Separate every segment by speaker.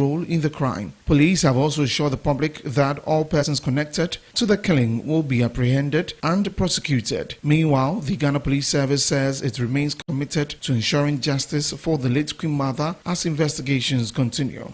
Speaker 1: role in the crime. Police have also assured the public that all persons connected to the killing will be apprehended and prosecuted. Meanwhile, the Ghana Police Service says it remains committed to ensuring justice for the late Queen Mother as investigations continue.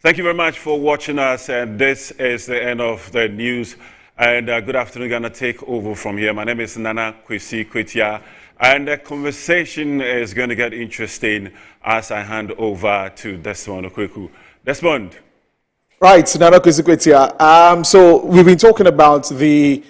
Speaker 2: Thank you very much for watching us, and this is the end of the news. And good afternoon, Ghana. Take over from here. My name is Nana Kwesi Kwetia, and the conversation is going to get interesting as I hand over to Desmond Okweku. Desmond.
Speaker 3: Right, Nana Kwesi Kwetia. So we've been talking about the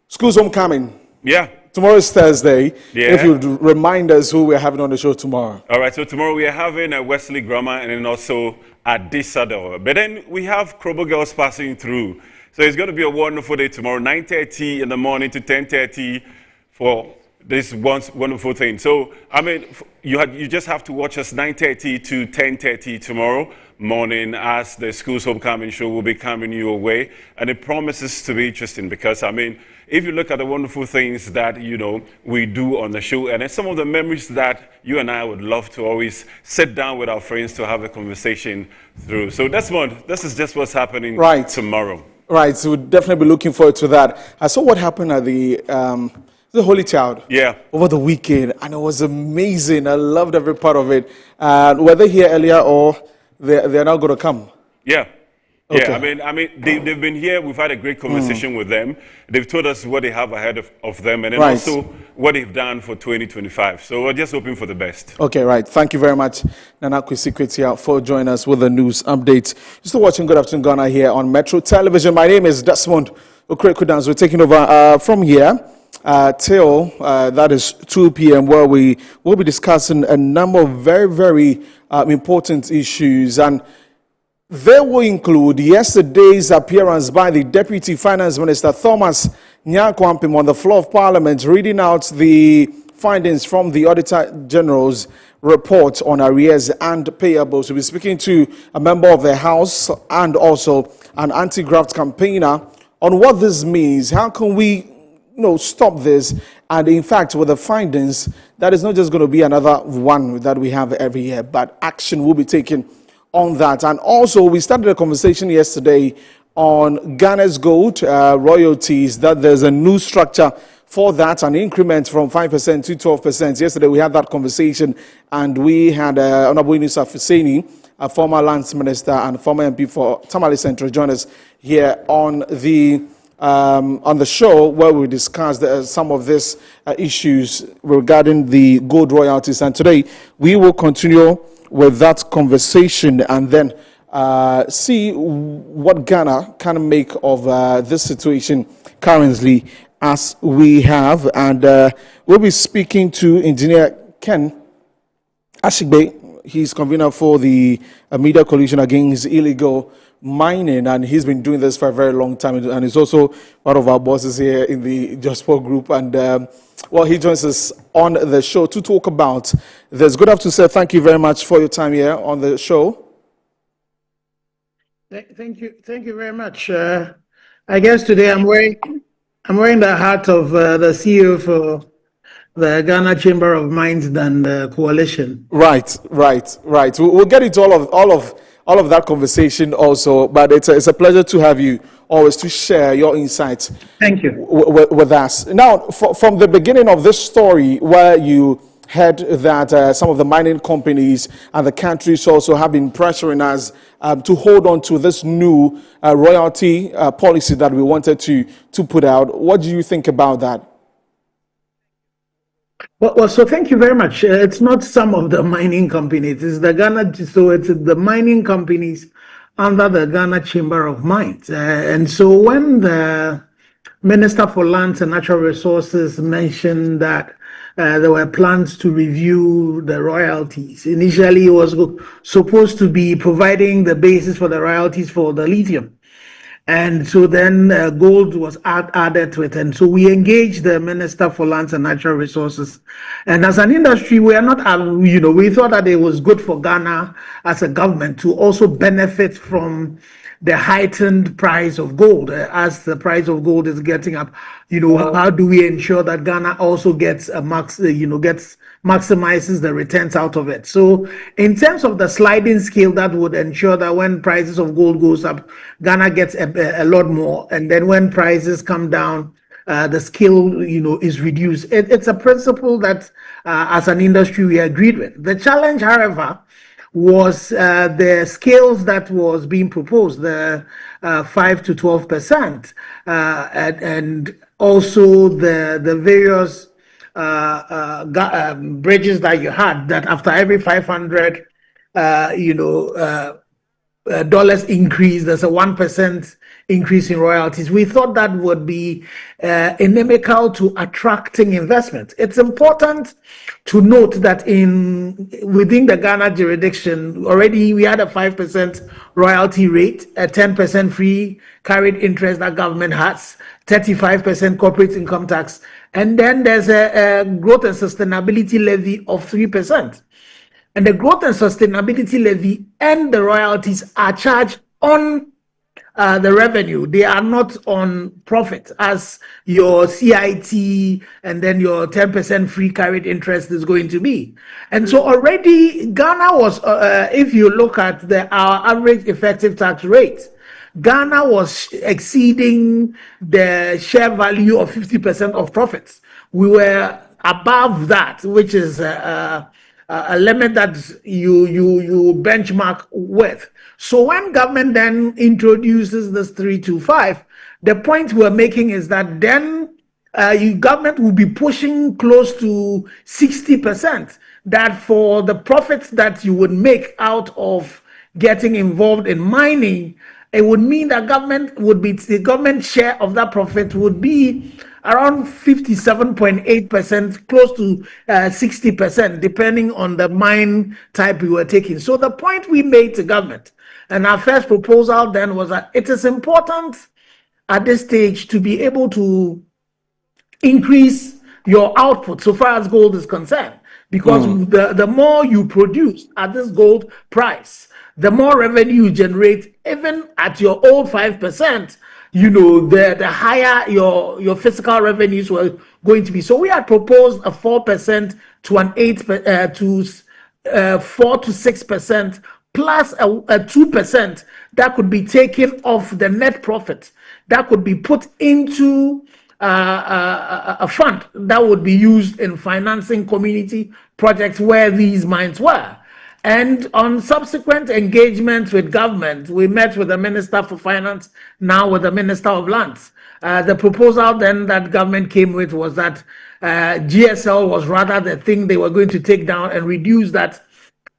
Speaker 3: school's homecoming.
Speaker 2: Yeah.
Speaker 3: Tomorrow is Thursday.
Speaker 2: Yeah.
Speaker 3: If you would remind us who we're having on the show tomorrow.
Speaker 2: All right, so tomorrow we are having Wesley Grammar and then also Adisado. But then we have Krobo Girls passing through. So it's going to be a wonderful day tomorrow, 9:30 in the morning to 10:30 for this wonderful thing. So, I mean, you just have to watch us 9:30 to 10:30 tomorrow morning as the school's homecoming show will be coming your way. And it promises to be interesting because, I mean, if you look at the wonderful things that, you know, we do on the show, and then some of the memories that you and I would love to always sit down with our friends to have a conversation through. So Desmond, this is just what's happening tomorrow.
Speaker 3: Right, so we'll definitely be looking forward to that. I saw what happened at the Holy Child over the weekend, and it was amazing. I loved every part of it. Were they here earlier or they're now going to come?
Speaker 2: Yeah.
Speaker 3: Okay.
Speaker 2: Yeah, I mean, they've been here. We've had a great conversation with them. They've told us what they have ahead of them, and then also what they've done for 2025. So we're just hoping for the best. Okay, right. Thank you very much, Nana Kwesi Kwetia, for joining us with the news updates. You're still watching Good Afternoon Ghana here on Metro Television. My name is Desmond Okweku. We're taking over from here till that is 2 p.m., where we will be discussing a number of very, very important issues, and they will include yesterday's appearance by the Deputy Finance Minister Thomas Nyakwampim on the floor of Parliament, reading out the findings from the Auditor General's report on arrears and payables. We'll be speaking to a member of the House and also an anti-graft campaigner on what this means. How can we stop this? And in fact, with the findings, that is not just going to be another one that we have every year, but action will be taken on that. And also, we started a conversation yesterday on Ghana's gold royalties, that there's a new structure for that, an increment from 5% to 12%. Yesterday, we had that conversation, and we had Honorable Yunusa Fuseni, a former lands minister and former MP for Tamale Central, join us here on the show, where we discussed some of these issues regarding the gold royalties. And today, we will continue with that conversation and then see what Ghana can make of this situation currently as we have. And we'll be speaking to Engineer Ken Ashigbe. He's convener for the Media Coalition Against Illegal Mining, and he's been doing this for a very long time, and he's also one of our bosses here in the Josport Group. And he joins us on the show to talk about this. Good afternoon, sir. Thank you very much for your time here on the show.
Speaker 4: Thank you very much. I guess today I'm wearing the hat of the CEO for the Ghana Chamber of Mines and the coalition.
Speaker 3: Right. We'll get into all of that conversation also, but it's a pleasure to have you always to share your insights.
Speaker 4: Thank you.
Speaker 3: With us. Now, from the beginning of this story, where you heard that some of the mining companies and the countries also have been pressuring us to hold on to this new royalty policy that we wanted to put out. What do you think about that?
Speaker 4: Well, so thank you very much. It's not some of the mining companies. It's the it's the mining companies under the Ghana Chamber of Mines. And so when the Minister for Lands and Natural Resources mentioned that there were plans to review the royalties, initially it was supposed to be providing the basis for the royalties for the lithium. And so then gold was added to it. And so we engaged the Minister for Lands and Natural Resources. And as an industry, we are not, we thought that it was good for Ghana as a government to also benefit from the heightened price of gold. As the price of gold is getting up, how do we ensure that Ghana also gets maximizes the returns out of it? So in terms of the sliding scale, that would ensure that when prices of gold goes up, Ghana gets a lot more, and then when prices come down, the scale is reduced. It's a principle that as an industry we agreed with. The challenge, however, was the scales that was being proposed, the 5 to 12%, and also the various bridges that you had, that after every 500 dollars increase, there's a 1% increase in royalties. We thought that would be inimical to attracting investment. It's important to note that within the Ghana jurisdiction, already we had a 5% royalty rate, a 10% free carried interest that government has, 35% corporate income tax, and then there's a growth and sustainability levy of 3%. And the growth and sustainability levy and the royalties are charged on the revenue. They are not on profit, as your CIT and then your 10% free carried interest is going to be. And so already Ghana was, if you look at our average effective tax rate, Ghana was exceeding the share value of 50% of profits. We were above that, which is a limit that you benchmark with. So when government then introduces this 325, the point we're making is that then government will be pushing close to 60%. That for the profits that you would make out of getting involved in mining, it would mean that the government share of that profit would be around 57.8%, close to 60%, depending on the mine type we were taking. So the point we made to government, and our first proposal then, was that it is important at this stage to be able to increase your output so far as gold is concerned, because the more you produce at this gold price, the more revenue you generate. Even at your old 5%, the higher your fiscal revenues were going to be. So we had proposed a 4% to an 4 to 6% plus a 2% that could be taken off the net profit, that could be put into a fund that would be used in financing community projects where these mines were. And on subsequent engagements with government, we met with the Minister for Finance, now with the Minister of Lands. The proposal then that government came with was that GSL was rather the thing they were going to take down and reduce that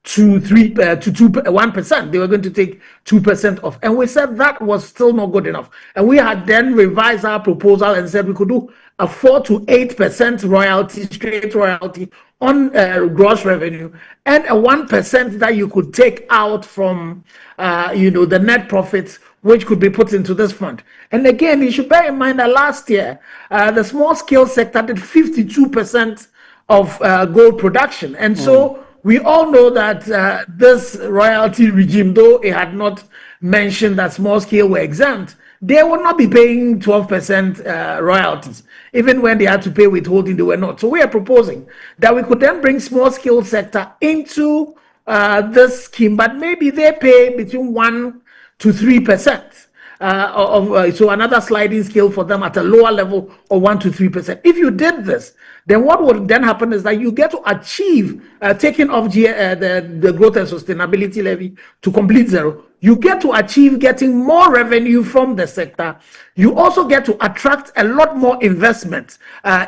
Speaker 4: to 1%. They were going to take 2% off. And we said that was still not good enough. And we had then revised our proposal and said we could do a 4 to 8% royalty, straight royalty on gross revenue, and a 1% that you could take out from the net profits, which could be put into this fund. And again, you should bear in mind that last year the small scale sector did 52% of gold production. And so we all know that this royalty regime, though it had not mentioned that small scale were exempt, they would not be paying 12% royalties. Even when they had to pay withholding, they were not. So we are proposing that we could then bring small scale sector into this scheme, but maybe they pay between 1 to 3%. So another sliding scale for them at a lower level of 1 to 3%. If you did this, then what would then happen is that you get to achieve taking off the growth and sustainability levy to complete zero. You get to achieve getting more revenue from the sector. You also get to attract a lot more investment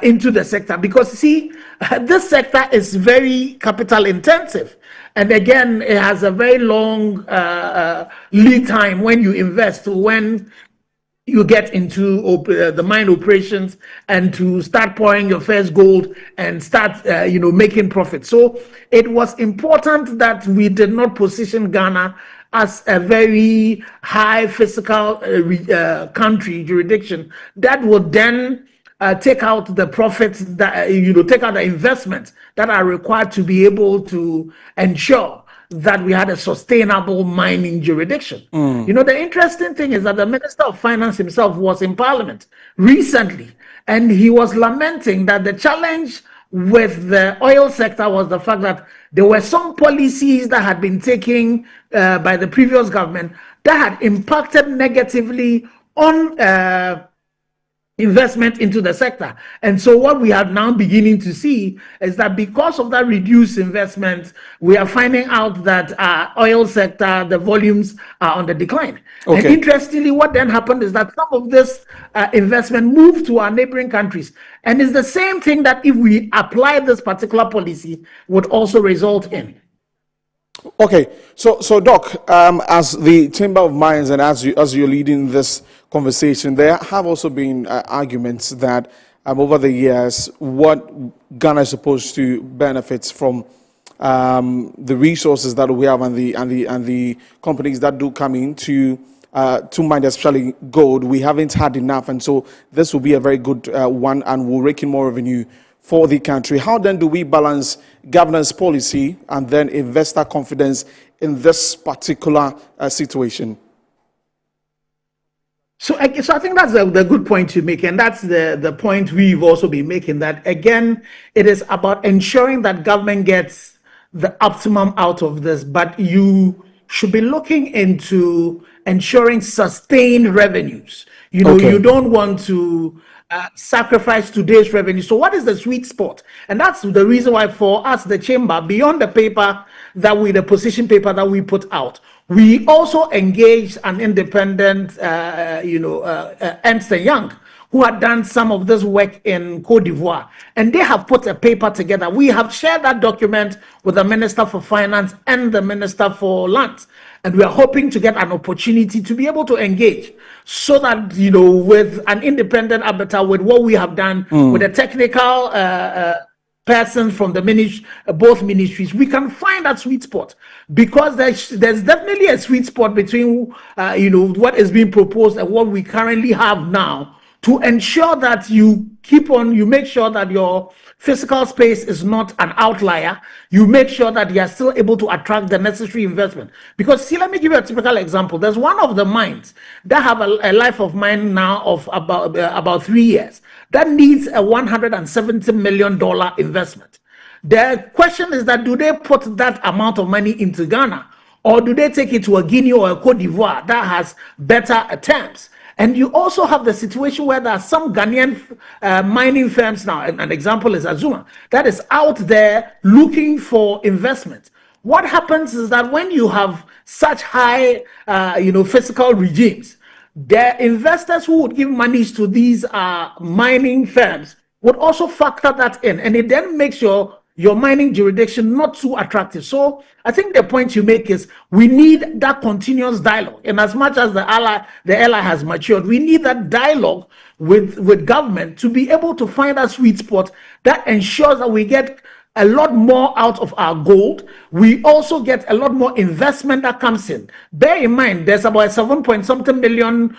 Speaker 4: into the sector, because see, this sector is very capital intensive. And again, it has a very long lead time when you invest, when you get into the mine operations and to start pouring your first gold and start making profit. So it was important that we did not position Ghana as a very high fiscal country jurisdiction that would then take out the profits that take out the investments that are required to be able to ensure that we had a sustainable mining jurisdiction. The interesting thing is that the Minister of Finance himself was in Parliament recently, and he was lamenting that the challenge with the oil sector was the fact that there were some policies that had been taken by the previous government that had impacted negatively on investment into the sector. And so what we are now beginning to see is that because of that reduced investment, we are finding out that oil sector, the volumes are on the decline. Okay. And interestingly, what then happened is that some of this investment moved to our neighboring countries. And it's the same thing that if we apply this particular policy would also result in.
Speaker 3: Okay, so Doc, as the Chamber of Mines and as you're leading this conversation, there have also been arguments that over the years, what Ghana is supposed to benefit from the resources that we have and the companies that do come in to mine, especially gold, we haven't had enough, and so this will be a very good one and will rake in more revenue for the country. How then do we balance governance policy and then investor confidence in this particular situation?
Speaker 4: So I think that's the good point to make, and that's the point we've also been making, that again, it is about ensuring that government gets the optimum out of this, but you should be looking into ensuring sustained revenues. You don't want to sacrifice today's revenue. So what is the sweet spot? And that's the reason why for us, the chamber, beyond the paper the position paper that we put out, we also engaged an independent, Ernst & Young, who had done some of this work in Cote d'Ivoire. And they have put a paper together. We have shared that document with the Minister for Finance and the Minister for Lands. And we are hoping to get an opportunity to be able to engage so that, with an independent arbiter, with what we have done, with a technical persons from the both ministries, we can find that sweet spot, because there's definitely a sweet spot between, what is being proposed and what we currently have now, to ensure that you make sure that your physical space is not an outlier. You make sure that you are still able to attract the necessary investment. Because, see, let me give you a typical example. There's one of the mines that have a life of mine now of about 3 years that needs a $170 million investment. The question is that, do they put that amount of money into Ghana, or do they take it to a Guinea or a Cote d'Ivoire that has better terms? And you also have the situation where there are some Ghanaian mining firms now, and an example is Azuma, that is out there looking for investment. What happens is that when you have such high, fiscal regimes, the investors who would give monies to these mining firms would also factor that in, and it then makes your mining jurisdiction not too attractive. So I think the point you make is we need that continuous dialogue. And as much as the ally has matured, we need that dialogue with government to be able to find a sweet spot that ensures that we get a lot more out of our gold. We also get a lot more investment that comes in. Bear in mind, there's about $7-point-something billion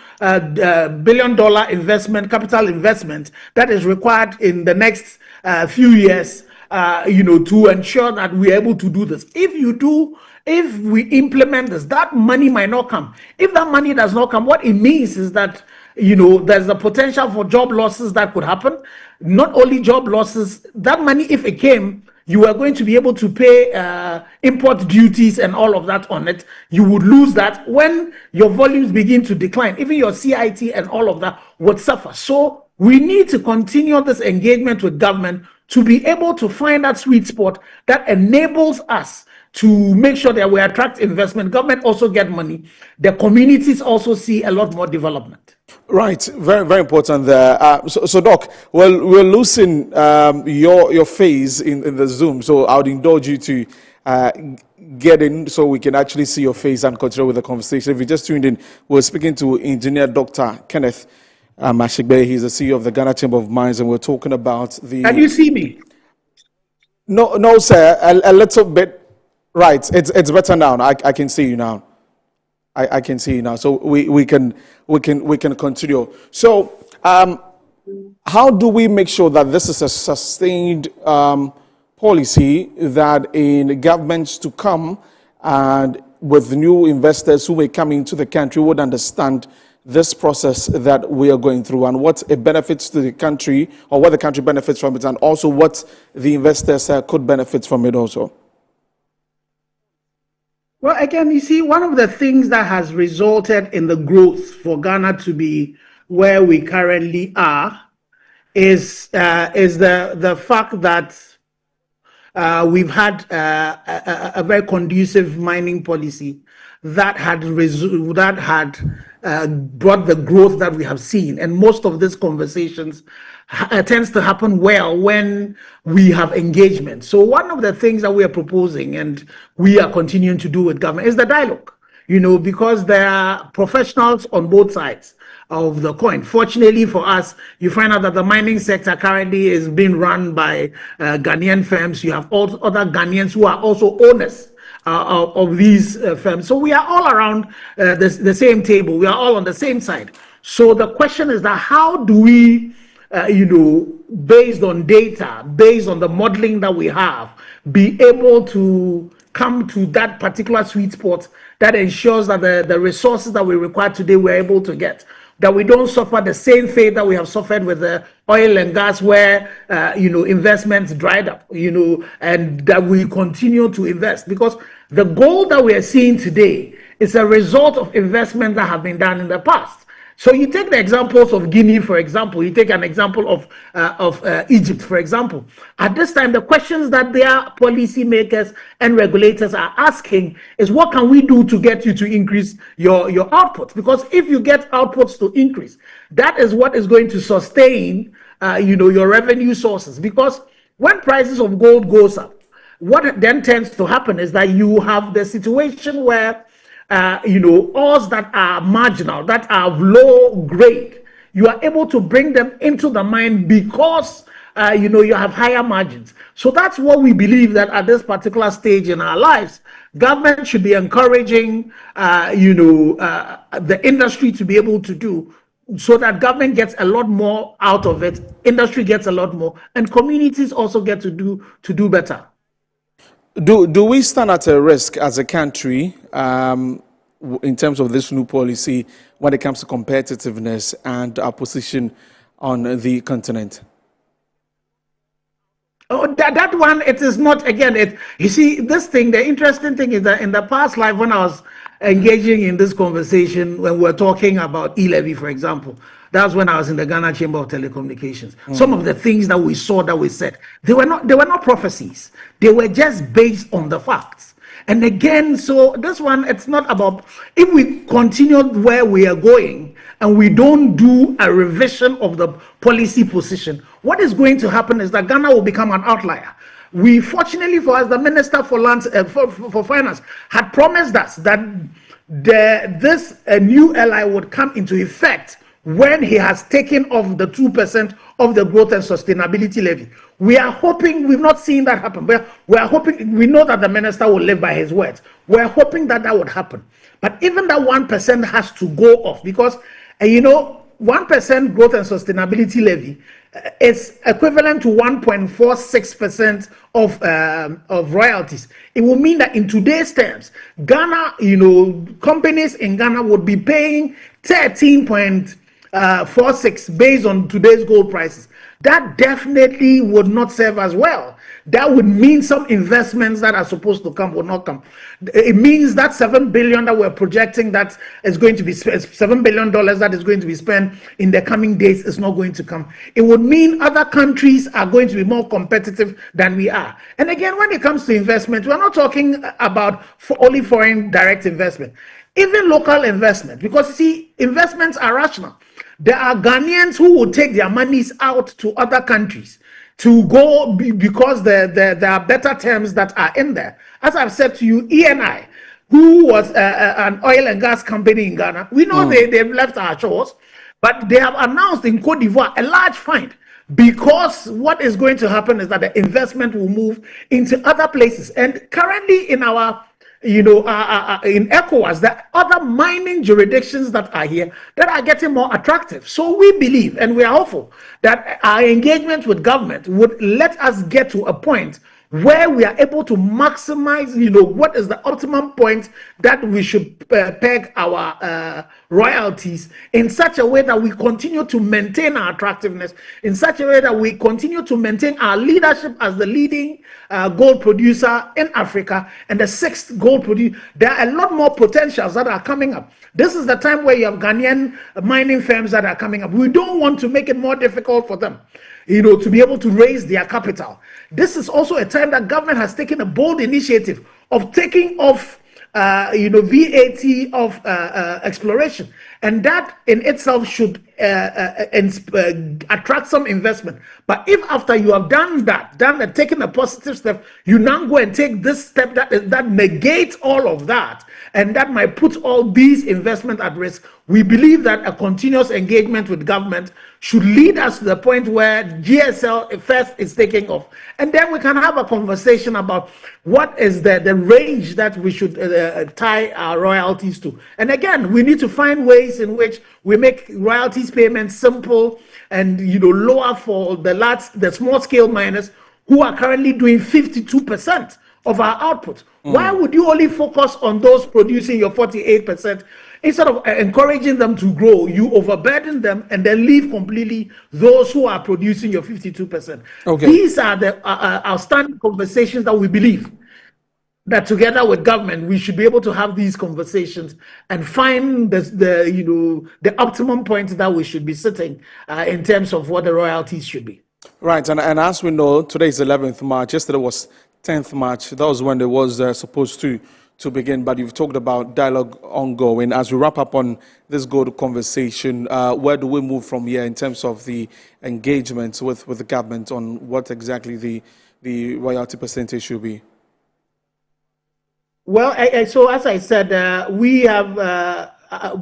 Speaker 4: investment, capital investment, that is required in the next few years, to ensure that we're able to do this. If we implement this, that money might not come. If that money does not come, what it means is that, there's a potential for job losses that could happen. Not only job losses, that money, if it came, you are going to be able to pay import duties and all of that on it. You would lose that. When your volumes begin to decline, even your CIT and all of that would suffer. So we need to continue this engagement with government to be able to find that sweet spot that enables us to make sure that we attract investment. Government also get money. The communities also see a lot more development.
Speaker 3: Right, very, very important there. So Doc, well, we're losing your face in the Zoom, so I would indulge you to get in so we can actually see your face and continue with the conversation. If you just tuned in, we're speaking to Engineer Dr. Kenneth Mashigbe. He's the CEO of the Ghana Chamber of Mines, and we're talking about the...
Speaker 4: Can you see me?
Speaker 3: No, sir, a little bit. Right, it's better now. I can see you now. I can see now. So we can continue. So how do we make sure that this is a sustained policy that in governments to come and with new investors who may come into the country would understand this process that we are going through and what it benefits to the country, or what the country benefits from it, and also what the investors could benefit from it also?
Speaker 4: Well, again, you see, one of the things that has resulted in the growth for Ghana to be where we currently are is the fact that we've had a very conducive mining policy that had brought the growth that we have seen. And most of these conversations tends to happen well when we have engagement. So one of the things that we are proposing and we are continuing to do with government is the dialogue, because there are professionals on both sides of the coin. Fortunately for us, you find out that the mining sector currently is being run by Ghanaian firms. You have also other Ghanaians who are also owners of these firms. So we are all around the same table. We are all on the same side. So the question is that how do we, based on data, based on the modeling that we have, be able to come to that particular sweet spot that ensures that the resources that we require today we're able to get, that we don't suffer the same fate that we have suffered with the oil and gas where, investments dried up, and that we continue to invest. Because the gold that we are seeing today is a result of investments that have been done in the past. So you take the examples of Guinea, for example, you take an example of Egypt, for example. At this time, the questions that their policymakers and regulators are asking is, what can we do to get you to increase your output? Because if you get outputs to increase, that is what is going to sustain, your revenue sources. Because when prices of gold goes up, what then tends to happen is that you have the situation where ores that are marginal, that are of low grade, you are able to bring them into the mine because you have higher margins. So that's what we believe, that at this particular stage in our lives, government should be encouraging the industry to be able to do, so that government gets a lot more out of it, industry gets a lot more, and communities also get to do better.
Speaker 3: Do we stand at a risk as a country in terms of this new policy when it comes to competitiveness and our position on the continent?
Speaker 4: Oh, that one, it is not, again, you see, this thing, the interesting thing is that in the past life, when I was engaging in this conversation, when we're talking about e-levy, for example, that's when I was in the Ghana Chamber of Telecommunications. Some of the things that we saw, that we said, they were not prophecies. They were just based on the facts. And again, so this one, it's not about, if we continue where we are going and we don't do a revision of the policy position, what is going to happen is that Ghana will become an outlier. We, fortunately for us, the Minister for Lands, for Finance had promised us that this new LI would come into effect when he has taken off the 2% of the growth and sustainability levy. We are hoping, we've not seen that happen, but we are hoping, we know that the minister will live by his words. We're hoping that would happen. But even that 1% has to go off, because 1% growth and sustainability levy is equivalent to 1.46% of royalties. It will mean that in today's terms, Ghana, companies in Ghana would be paying 13.46 based on today's gold prices. That definitely would not serve as well. That would mean some investments that are supposed to come will not come. It means that $7 billion that we're projecting that is going to be $7 billion that is going to be spent in the coming days is not going to come. It would mean other countries are going to be more competitive than we are. And again, when it comes to investment, we're not talking about only foreign direct investment, even local investment, because you see, investments are rational. There are Ghanaians who will take their monies out to other countries to go because there are better terms that are in there. As I've said to you, ENI, who was an oil and gas company in Ghana, we know they've left our shores, but they have announced in Cote d'Ivoire a large fine, because what is going to happen is that the investment will move into other places. And currently in our in ECOWAS, the other mining jurisdictions that are here that are getting more attractive. So we believe and we are hopeful that our engagement with government would let us get to a point where we are able to maximize, what is the optimum point that we should peg our royalties in such a way that we continue to maintain our attractiveness, in such a way that we continue to maintain our leadership as the leading gold producer in Africa and the sixth gold producer. There are a lot more potentials that are coming up. This is the time where you have Ghanaian mining firms that are coming up. We don't want to make it more difficult for them, to be able to raise their capital. This is also a time that government has taken a bold initiative of taking off, VAT of exploration, and that in itself should attract some investment. But if after you have done that, taken a positive step, you now go and take this step that negates all of that, and that might put all these investment at risk, we believe that a continuous engagement with government should lead us to the point where GSL first is taking off. And then we can have a conversation about what is the range that we should tie our royalties to. And again, we need to find ways in which we make royalties payments simple and lower for the small scale miners who are currently doing 52% of our output. Why would you only focus on those producing your 48%? Instead of encouraging them to grow, you overburden them and then leave completely those who are producing your 52%. Okay. These are the outstanding conversations that we believe that together with government, we should be able to have these conversations and find the optimum point that we should be sitting in terms of what the royalties should be.
Speaker 3: Right, and as we know, today is 11th March. Yesterday was 10th March. That was when it was supposed to begin, but you've talked about dialogue ongoing. As we wrap up on this gold conversation, where do we move from here in terms of the engagement with the government on what exactly the royalty percentage should be?
Speaker 4: Well, so as I said, we have,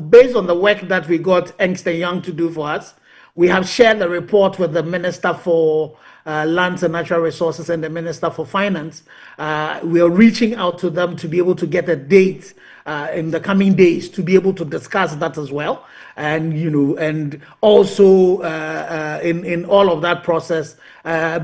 Speaker 4: based on the work that we got Ernst & Young to do for us, we have shared the report with the Minister for Lands and Natural Resources and the Minister for Finance. We are reaching out to them to be able to get a date in the coming days to be able to discuss that as well. And, and also in all of that process,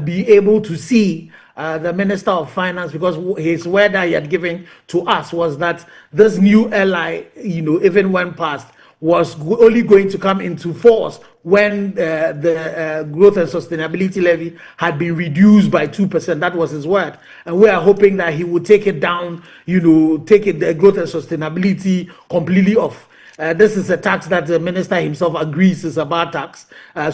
Speaker 4: be able to see the Minister of Finance, because his word that he had given to us was that this new LI, even when passed, was only going to come into force when the growth and sustainability levy had been reduced by 2%. That was his word. And we are hoping that he would take it down, take the growth and sustainability completely off. This is a tax that the minister himself agrees is a bad tax.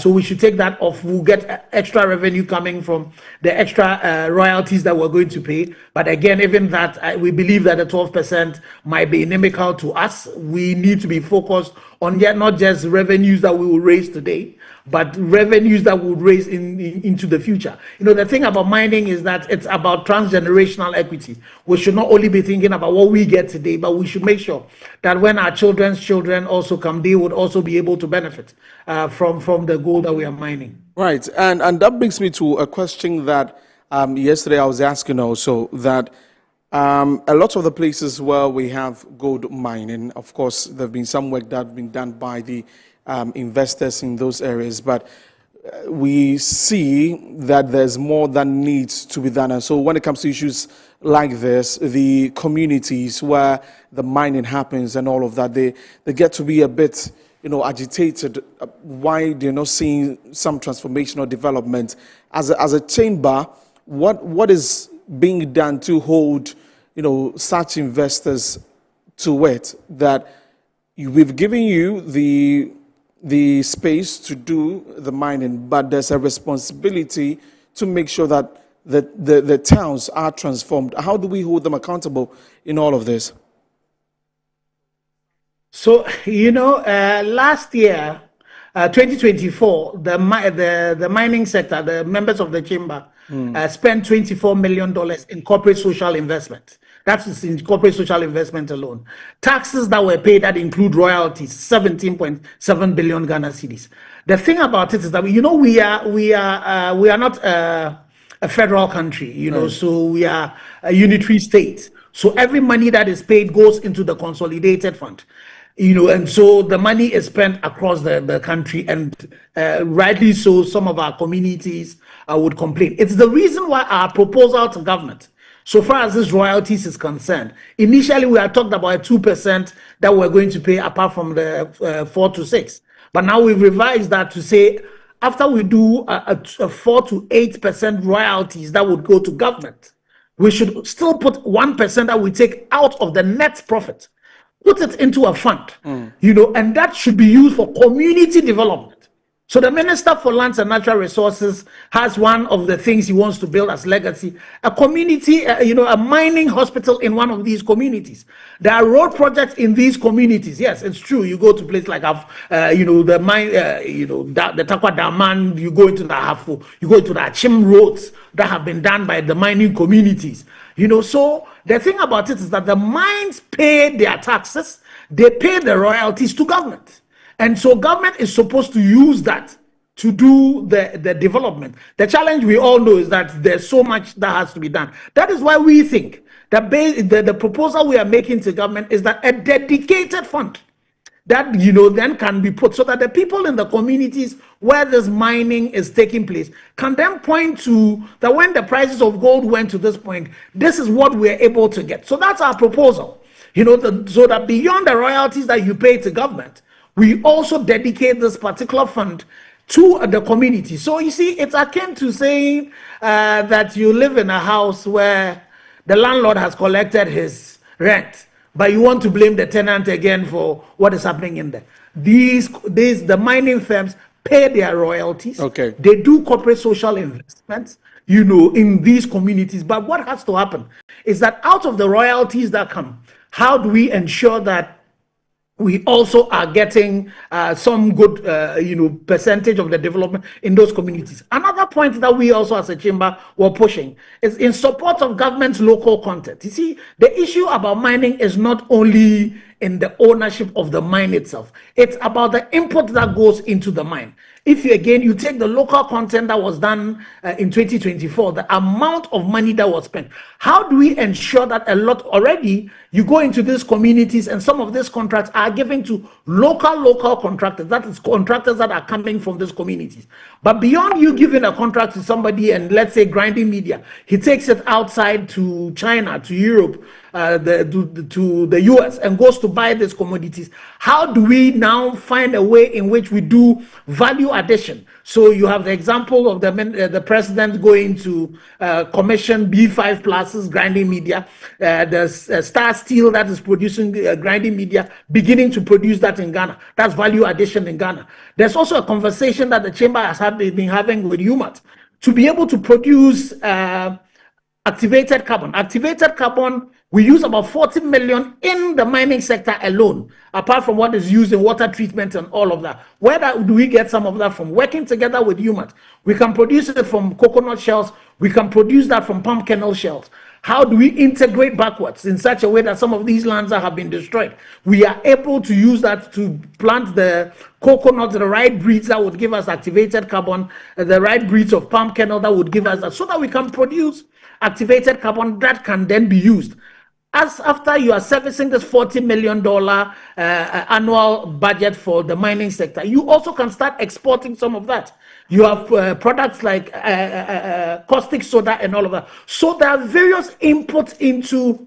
Speaker 4: So we should take that off. We'll get extra revenue coming from the extra royalties that we're going to pay. But again, even that, we believe that the 12% might be inimical to us. We need to be focused on not just revenues that we will raise today, but revenues that would raise into the future. The thing about mining is that it's about transgenerational equity. We should not only be thinking about what we get today, but we should make sure that when our children's children also come, they would also be able to benefit from the gold that we are mining.
Speaker 3: Right, and that brings me to a question that yesterday I was asking also, that a lot of the places where we have gold mining, of course, there have been some work that has been done by the investors in those areas, but we see that there's more that needs to be done. And so when it comes to issues like this, the communities where the mining happens and all of that, they get to be a bit agitated why they're not seeing some transformation or development. As a chamber, what is being done to hold such investors to it, that we've given you the space to do the mining, but there's a responsibility to make sure that the towns are transformed? How do we hold them accountable in all of this?
Speaker 4: So, last year, 2024, the mining sector, the members of the chamber, spent $24 million in corporate social investment. That's in corporate social investment alone. Taxes that were paid that include royalties, 17.7 billion Ghana cedis. The thing about it is that we are not a federal country, so we are a unitary state. So every money that is paid goes into the consolidated fund. And so the money is spent across the country, and rightly so, some of our communities would complain. It's the reason why our proposal to government, so far as this royalties is concerned, initially we had talked about 2% that we're going to pay apart from the 4 to 6. But now we've revised that to say after we do a 4 to 8% royalties that would go to government, we should still put 1% that we take out of the net profit, put it into a fund, and that should be used for community development. So the Minister for Lands and Natural Resources has one of the things he wants to build as legacy, a community, a mining hospital in one of these communities. There are road projects in these communities. Yes, it's true. You go to places like, the mine, the Takwa Daman, you go into the Hafu, you go into the Achim roads that have been done by the mining communities. So the thing about it is that the mines pay their taxes, they pay the royalties to government. And so government is supposed to use that to do the development. The challenge we all know is that there's so much that has to be done. That is why we think that the proposal we are making to government is that a dedicated fund that then can be put so that the people in the communities where this mining is taking place can then point to that when the prices of gold went to this point, this is what we're able to get. So that's our proposal. So that beyond the royalties that you pay to government, we also dedicate this particular fund to the community. So you see, it's akin to saying that you live in a house where the landlord has collected his rent, but you want to blame the tenant again for what is happening in there. The mining firms pay their royalties.
Speaker 3: Okay.
Speaker 4: They do corporate social investments, in these communities. But what has to happen is that out of the royalties that come, how do we ensure that we also are getting some good, percentage of the development in those communities? Another point that we also as a chamber were pushing is in support of government's local content. You see, the issue about mining is not only in the ownership of the mine itself. It's about the input that goes into the mine. If you take the local content that was done in 2024, the amount of money that was spent, how do we ensure that already you go into these communities and some of these contracts are given to local contractors, that is contractors that are coming from these communities. But beyond you giving a contract to somebody and let's say grinding media, he takes it outside to China, to Europe, to the US and goes to buy these commodities. How do we now find a way in which we do value addition? So you have the example of the president going to commission B5 Plus's grinding media, the Star Steel that is producing grinding media, beginning to produce that in Ghana. That's value addition in Ghana. There's also a conversation that the chamber has been having with UMAT to be able to produce activated carbon. Activated carbon, we use about 40 million in the mining sector alone, apart from what is used in water treatment and all of that. Where do we get some of that from? Working together with UMAT. We can produce it from coconut shells. We can produce that from palm kernel shells. How do we integrate backwards in such a way that some of these lands that have been destroyed, we are able to use that to plant the coconut, the right breeds that would give us activated carbon, the right breeds of palm kernel that would give us that, so that we can produce activated carbon that can then be used. As after you are servicing this $40 million annual budget for the mining sector, you also can start exporting some of that. You have products like caustic soda and all of that. So there are various inputs into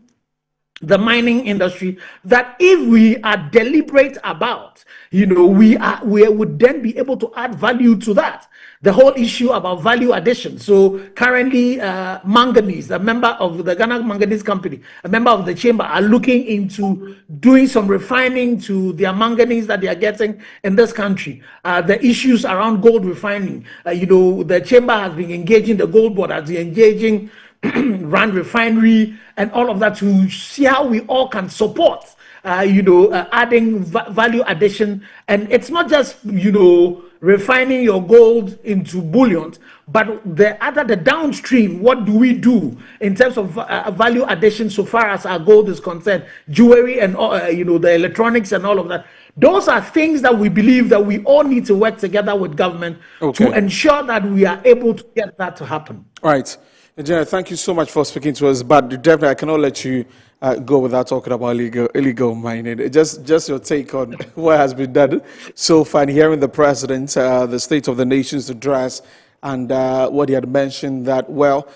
Speaker 4: the mining industry that if we are deliberate about, we would then be able to add value to that. The whole issue about value addition. So currently, manganese, a member of the Ghana Manganese Company, a member of the chamber, are looking into doing some refining to their manganese that they are getting in this country. The issues around gold refining. The chamber has been engaging, the gold board has been engaging Rand Refinery and all of that to see how we all can support adding value addition. And it's not just refining your gold into bullion, but the downstream, what do we do in terms of value addition so far as our gold is concerned, jewelry and the electronics and all of that. Those are things that we believe that we all need to work together with government to ensure that we are able to get that to happen.
Speaker 3: All right. Engineer, thank you so much for speaking to us, but definitely I cannot let you go without talking about illegal mining. Just your take on what has been done so far, and hearing the president, the state of the nation's address, and what he had mentioned that, well,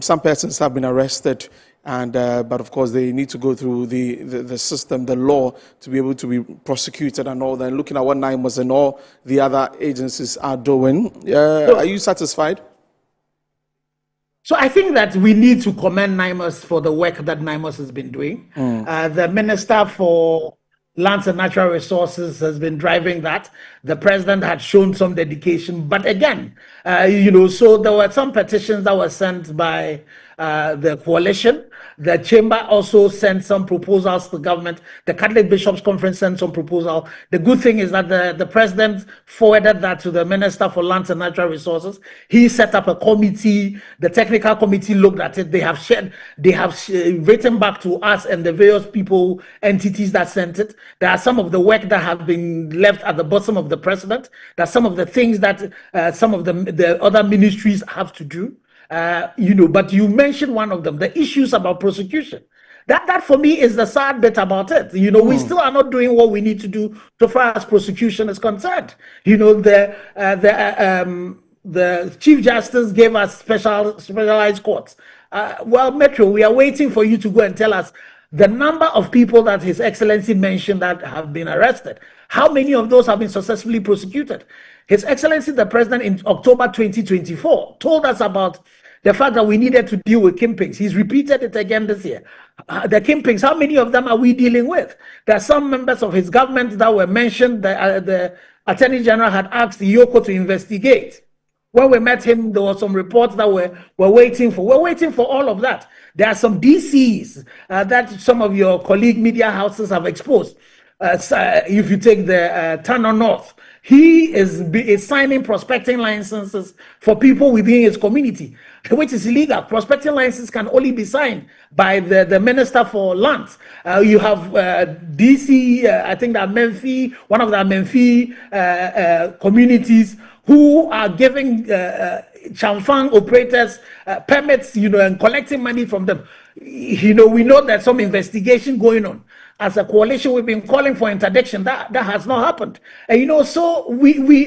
Speaker 3: some persons have been arrested, and but of course they need to go through the system, the law, to be able to be prosecuted and all that. And looking at what NIMOS and all the other agencies are doing, are you satisfied?
Speaker 4: So I think that we need to commend NIMOS for the work that NIMOS has been doing. The Minister for Lands and Natural Resources has been driving that. The president had shown some dedication, but again, so there were some petitions that were sent by the coalition. The chamber also sent some proposals to the government. The Catholic Bishops' Conference sent some proposal. The good thing is that the president forwarded that to the Minister for Lands and Natural Resources. He set up a committee. The technical committee looked at it. They have written back to us and the various people, entities that sent it. There are some of the work that have been left at the bottom of the president. There are some of the things that some of the other ministries have to do. But you mentioned one of them, the issues about prosecution. That for me is the sad bit about it. We still are not doing what we need to do so far as prosecution is concerned. The Chief Justice gave us specialized courts. Well, Metro, we are waiting for you to go and tell us the number of people that His Excellency mentioned that have been arrested. How many of those have been successfully prosecuted? His Excellency, the President, in October 2024, told us about the fact that we needed to deal with kingpins. He's repeated it again this year. The kingpins, how many of them are we dealing with? There are some members of his government that were mentioned. The Attorney General had asked Yoko to investigate. When we met him, there were some reports that we're waiting for. We're waiting for all of that. There are some DCs that some of your colleague media houses have exposed. If you take the Tanner North, he is signing prospecting licenses for people within his community, which is illegal. Prospecting licenses can only be signed by the Minister for Lands. You have DC, I think that Menfi, one of the Menfi communities, who are giving Chamfang operators permits, and collecting money from them. We know there's some investigation going on. As a coalition, we've been calling for interdiction. That has not happened. So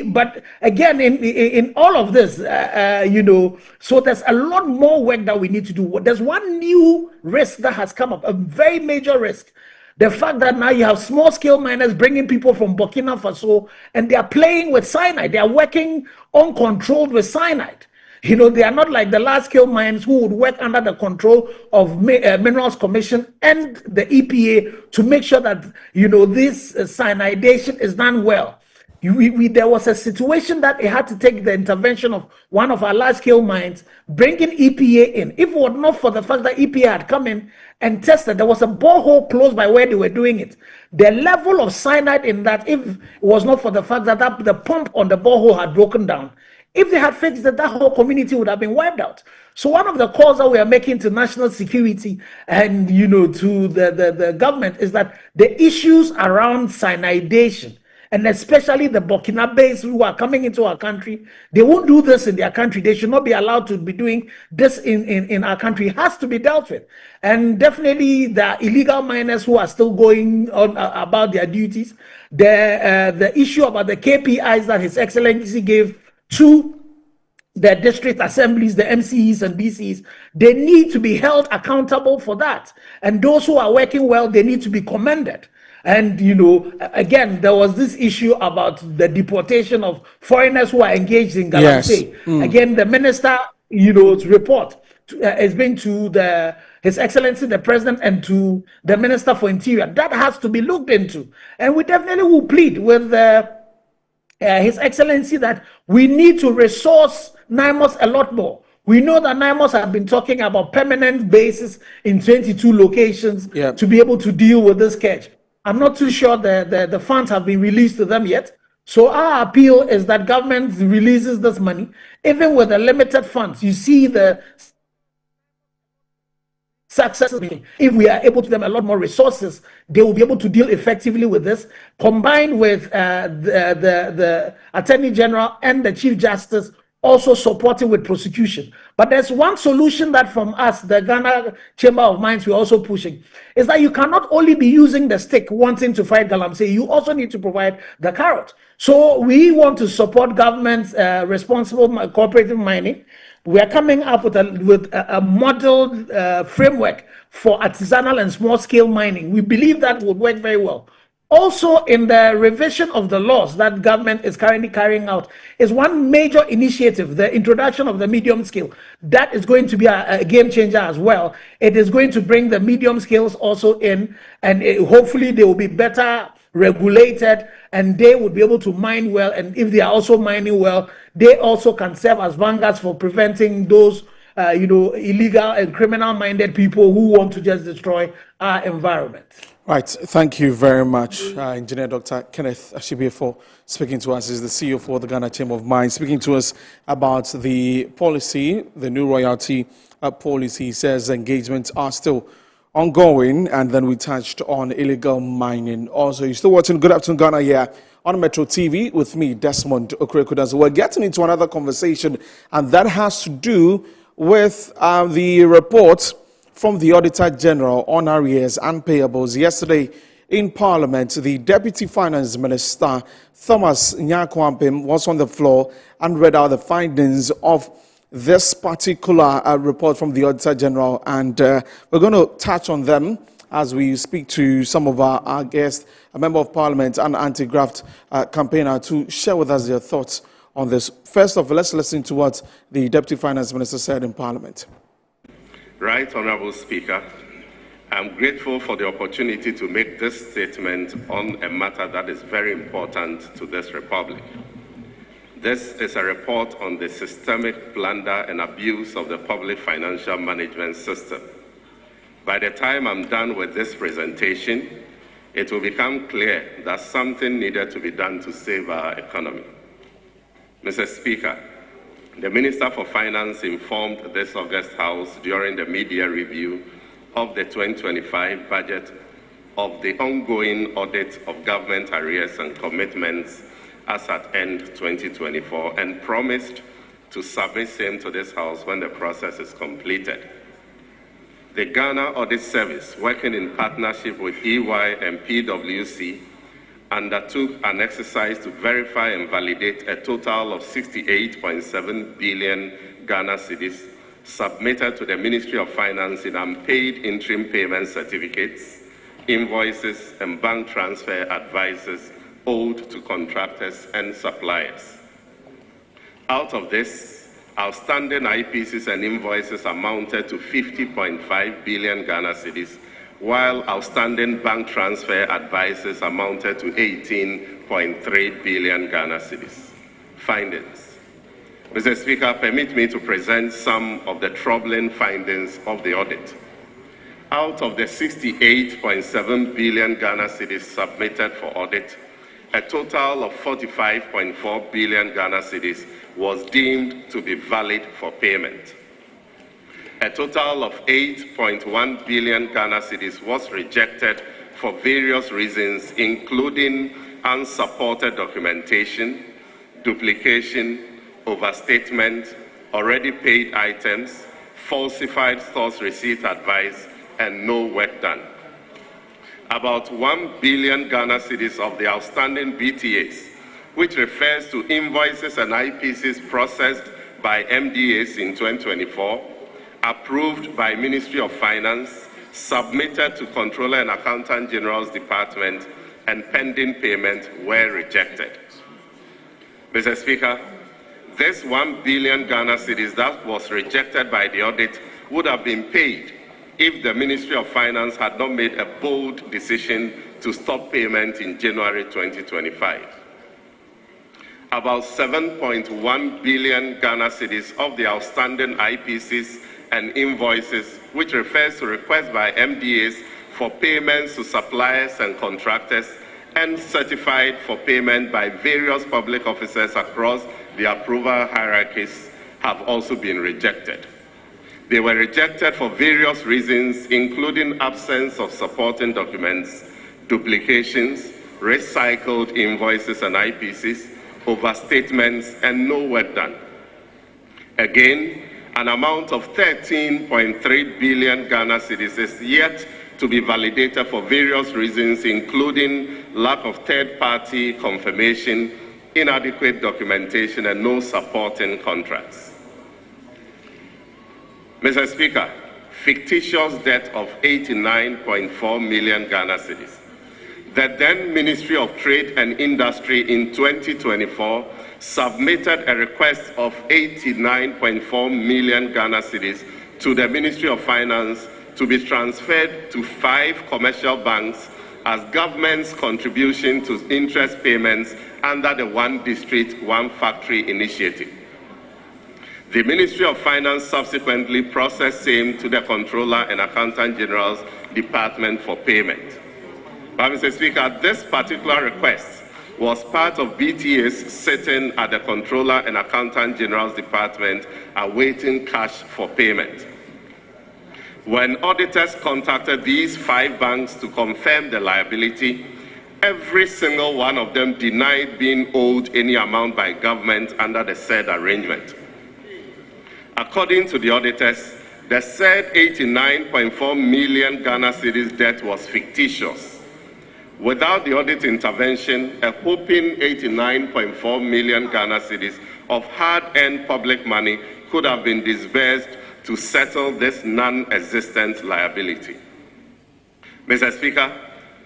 Speaker 4: but again, in all of this, so there's a lot more work that we need to do. There's one new risk that has come up, a very major risk. The fact that now you have small-scale miners bringing people from Burkina Faso, and they are playing with cyanide. They are working uncontrolled with cyanide. They are not like the large-scale mines who would work under the control of Minerals Commission and the EPA to make sure that, this cyanidation is done well. There was a situation that it had to take the intervention of one of our large-scale mines, bringing EPA in. If it were not for the fact that EPA had come in and tested, there was a borehole close by where they were doing it. The level of cyanide in that, if it was not for the fact that the pump on the borehole had broken down, if they had fixed it, that whole community would have been wiped out. So one of the calls that we are making to national security and, to the government is that the issues around cyanidation, and especially the Burkinabés who are coming into our country, they won't do this in their country. They should not be allowed to be doing this in our country. It has to be dealt with. And definitely the illegal miners who are still going on about their duties. The issue about the KPIs that His Excellency gave to the district assemblies, the MCEs and BCEs, they need to be held accountable for that. And those who are working well, they need to be commended. And, again, there was this issue about the deportation of foreigners who are engaged in galamsey. Yes. Again, the minister, report has been to His Excellency, the President, and to the Minister for Interior. That has to be looked into. And we definitely will plead with His Excellency that we need to resource NIMOS a lot more. We know that NIMOS have been talking about permanent bases in 22 locations to be able to deal with this catch. I'm not too sure the funds have been released to them yet. So our appeal is that government releases this money, even with the limited funds. You see the success. If we are able to give them a lot more resources, they will be able to deal effectively with this, combined with the Attorney General and the Chief Justice also supporting with prosecution. But there's one solution that from us, the Ghana Chamber of Mines, we're also pushing, is that you cannot only be using the stick wanting to fight galamsey, you also need to provide the carrot. So we want to support government's responsible cooperative mining. We are coming up with a model framework for artisanal and small-scale mining. We believe that would work very well. Also, in the revision of the laws that government is currently carrying out, is one major initiative, the introduction of the medium scale. That is going to be a game changer as well. It is going to bring the medium scales also in, and hopefully they will be better regulated, and they would be able to mine well. And if they are also mining well, they also can serve as vanguards for preventing those illegal and criminal-minded people who want to just destroy our environment.
Speaker 3: Right. Thank you very much, Engineer Dr. Kenneth Ashibie, for speaking to us. He's the CEO for the Ghana Chamber of Mines, speaking to us about the policy, the new royalty policy. He says engagements are still ongoing, and then we touched on illegal mining. Also, you're still watching Good Afternoon Ghana here on Metro TV with me, Desmond Okurekuda. So we're getting into another conversation, and that has to do with the report from the Auditor General on arrears and payables. Yesterday in Parliament, the Deputy Finance Minister, Thomas Nyakwampim, was on the floor and read out the findings of this particular report from the Auditor General. And we're going to touch on them as we speak to some of our guests, a member of Parliament and anti-graft campaigner, to share with us their thoughts on this. First of all, let's listen to what the Deputy Finance Minister said in Parliament.
Speaker 5: Right, Honourable Speaker, I'm grateful for the opportunity to make this statement on a matter that is very important to this Republic. This is a report on the systemic blunder and abuse of the public financial management system. By the time I'm done with this presentation, it will become clear that something needed to be done to save our economy. Mr. Speaker, the Minister for Finance informed this August House during the media review of the 2025 budget of the ongoing audit of government arrears and commitments as at end 2024, and promised to submit same to this House when the process is completed. The Ghana Audit Service, working in partnership with EY and PwC, undertook an exercise to verify and validate a total of 68.7 billion Ghana cedis submitted to the Ministry of Finance in unpaid interim payment certificates, invoices, and bank transfer advices owed to contractors and suppliers. Out of this, outstanding IPCs and invoices amounted to 50.5 billion Ghana cedis, while outstanding bank transfer advices amounted to 18.3 billion Ghana cedis. Findings. Mr. Speaker, permit me to present some of the troubling findings of the audit. Out of the 68.7 billion Ghana cedis submitted for audit, a total of 45.4 billion Ghana cedis was deemed to be valid for payment. A total of 8.1 billion Ghana cedis was rejected for various reasons, including unsupported documentation, duplication, overstatement, already paid items, falsified source receipt advice, and no work done. About 1 billion Ghana cedis of the outstanding BTAs, which refers to invoices and IPCs processed by MDAs in 2024, approved by Ministry of Finance, submitted to Controller and Accountant General's Department, and pending payment were rejected. Mr. Speaker, this 1 billion Ghana cedis that was rejected by the audit would have been paid if the Ministry of Finance had not made a bold decision to stop payment in January 2025. About 7.1 billion Ghana cedis of the outstanding IPCs and invoices, which refers to requests by MDAs for payments to suppliers and contractors, and certified for payment by various public officers across the approval hierarchies, have also been rejected. They were rejected for various reasons, including absence of supporting documents, duplications, recycled invoices and IPCs, overstatements, and no work done. Again, an amount of 13.3 billion Ghana cedis is yet to be validated for various reasons, including lack of third-party confirmation, inadequate documentation, and no supporting contracts. Mr. Speaker, fictitious debt of 89.4 million Ghana cedis. The then Ministry of Trade and Industry in 2024 submitted a request of 89.4 million Ghana cedis to the Ministry of Finance to be transferred to 5 commercial banks as government's contribution to interest payments under the One District, One Factory initiative. The Ministry of Finance subsequently processed same to the Controller and Accountant General's Department for payment. But Mr. Speaker, this particular request was part of BTA's sitting at the Controller and Accountant General's Department awaiting cash for payment. When auditors contacted these 5 banks to confirm the liability, every single one of them denied being owed any amount by government under the said arrangement. According to the auditors, the said 89.4 million Ghana cedis debt was fictitious. Without the audit intervention, a whopping 89.4 million Ghana cedis of hard-earned public money could have been disbursed to settle this non-existent liability. Mr. Speaker,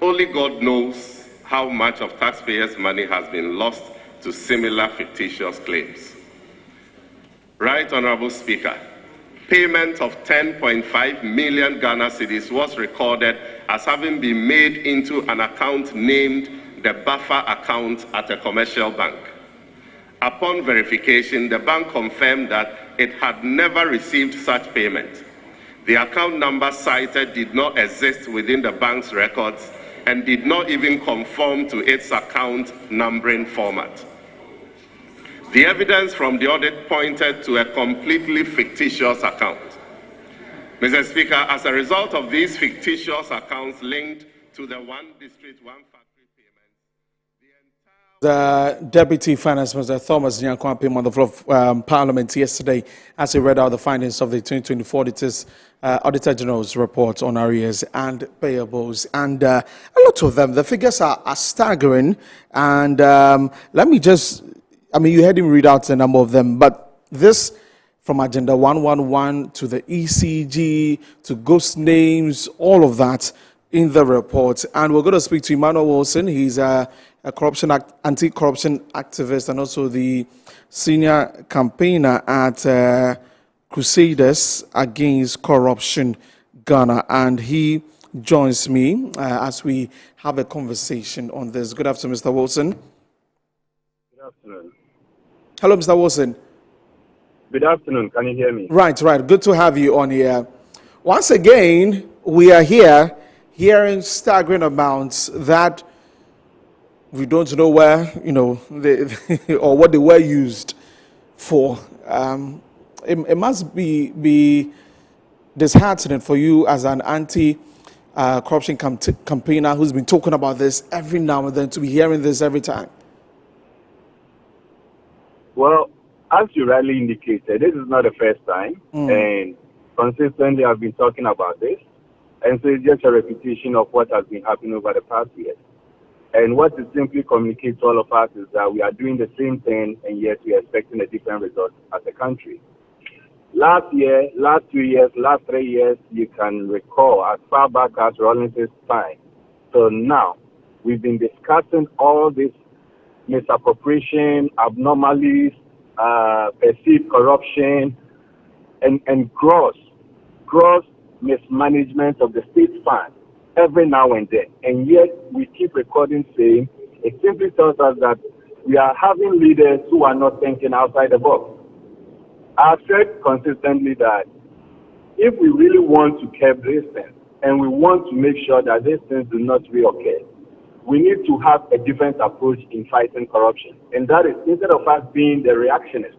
Speaker 5: only God knows how much of taxpayers' money has been lost to similar fictitious claims. Right, Honorable Speaker, payment of 10.5 million Ghana cedis was recorded as having been made into an account named the buffer account at a commercial bank. Upon verification, the bank confirmed that it had never received such payment. The account number cited did not exist within the bank's records and did not even conform to its account numbering format. The evidence from the audit pointed to a completely fictitious account. Mr. Speaker, as a result of these fictitious accounts linked to the One District, One Factory payments,
Speaker 3: the Deputy Finance Minister Thomas Nyankwan on the floor of Parliament yesterday as he read out the findings of the 2024 Auditor General's report on arrears and payables. And a lot of them, the figures are staggering. And let me just, you heard him read out the number of them, but this from Agenda 111 to the ECG to ghost names, all of that in the report. And we're going to speak to Emmanuel Wilson. He's a anti-corruption activist and also the senior campaigner at Crusaders Against Corruption Ghana. And he joins me as we have a conversation on this. Good afternoon, Mr. Wilson.
Speaker 6: Good afternoon.
Speaker 3: Hello, Mr. Wilson.
Speaker 6: Good afternoon. Can you hear me?
Speaker 3: Right. Good to have you on here. Once again, we are here hearing staggering amounts that we don't know where, or what they were used for. It must be disheartening for you as an anti-corruption campaigner who's been talking about this every now and then to be hearing this every time.
Speaker 6: Well, as you rightly indicated, this is not the first time, and consistently I've been talking about this, and so it's just a repetition of what has been happening over the past years. And what it simply communicates to all of us is that we are doing the same thing, and yet we are expecting a different result as a country. Last year, last 2 years, last 3 years, you can recall as far back as Rawlins's time. So now, we've been discussing all this misappropriation, abnormalities, perceived corruption, and gross mismanagement of the state fund every now and then. And yet we keep recording saying it simply tells us that we are having leaders who are not thinking outside the box. I've said consistently that if we really want to curb these things and we want to make sure that these things do not reoccur, we need to have a different approach in fighting corruption. And that is, instead of us being the reactionist,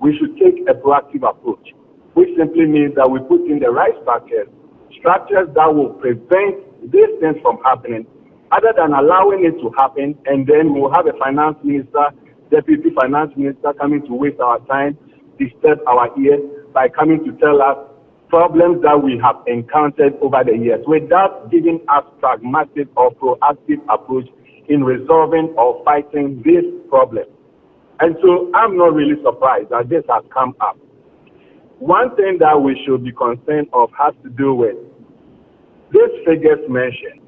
Speaker 6: we should take a proactive approach, which simply means that we put in the right structures that will prevent these things from happening, other than allowing it to happen, and then we'll have a finance minister, deputy finance minister coming to waste our time, disturb our ears by coming to tell us problems that we have encountered over the years without giving us pragmatic or proactive approach in resolving or fighting this problem. And so I'm not really surprised that this has come up. One thing that we should be concerned of has to do with these figures mentioned.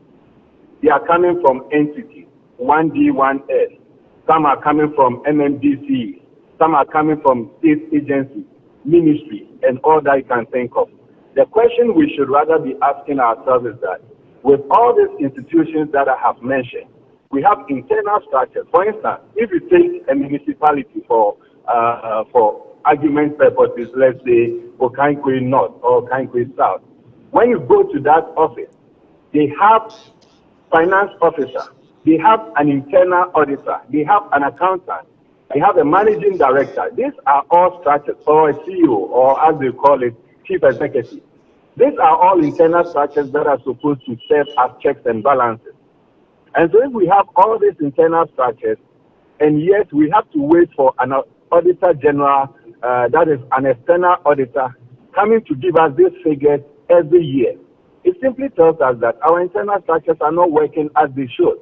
Speaker 6: They are coming from entities, 1D, 1S. Some are coming from MMDC. Some are coming from state agencies, ministry, and all that you can think of. The question we should rather be asking ourselves is that with all these institutions that I have mentioned, we have internal structures. For instance, if you take a municipality for argument purposes, let's say Okankwe North or Okankwe South, when you go to that office, they have finance officer, they have an internal auditor, they have an accountant, they have a managing director. These are all structures, or a CEO, or as they call it, chief executive. These are all internal structures that are supposed to serve as checks and balances. And so if we have all these internal structures, and yet we have to wait for an auditor general, that is an external auditor, coming to give us these figures every year, it simply tells us that our internal structures are not working as they should.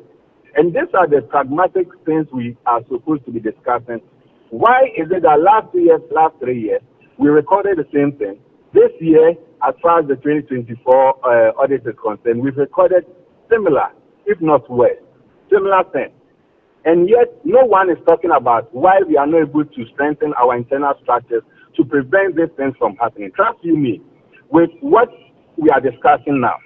Speaker 6: And these are the pragmatic things we are supposed to be discussing. Why is it that last 3 years, we recorded the same thing? This year, as far as the 2024 audit is concerned, we've recorded similar, if not worse, similar things. And yet, no one is talking about why we are not able to strengthen our internal structures to prevent these things from happening. Trust you me, with what we are discussing now,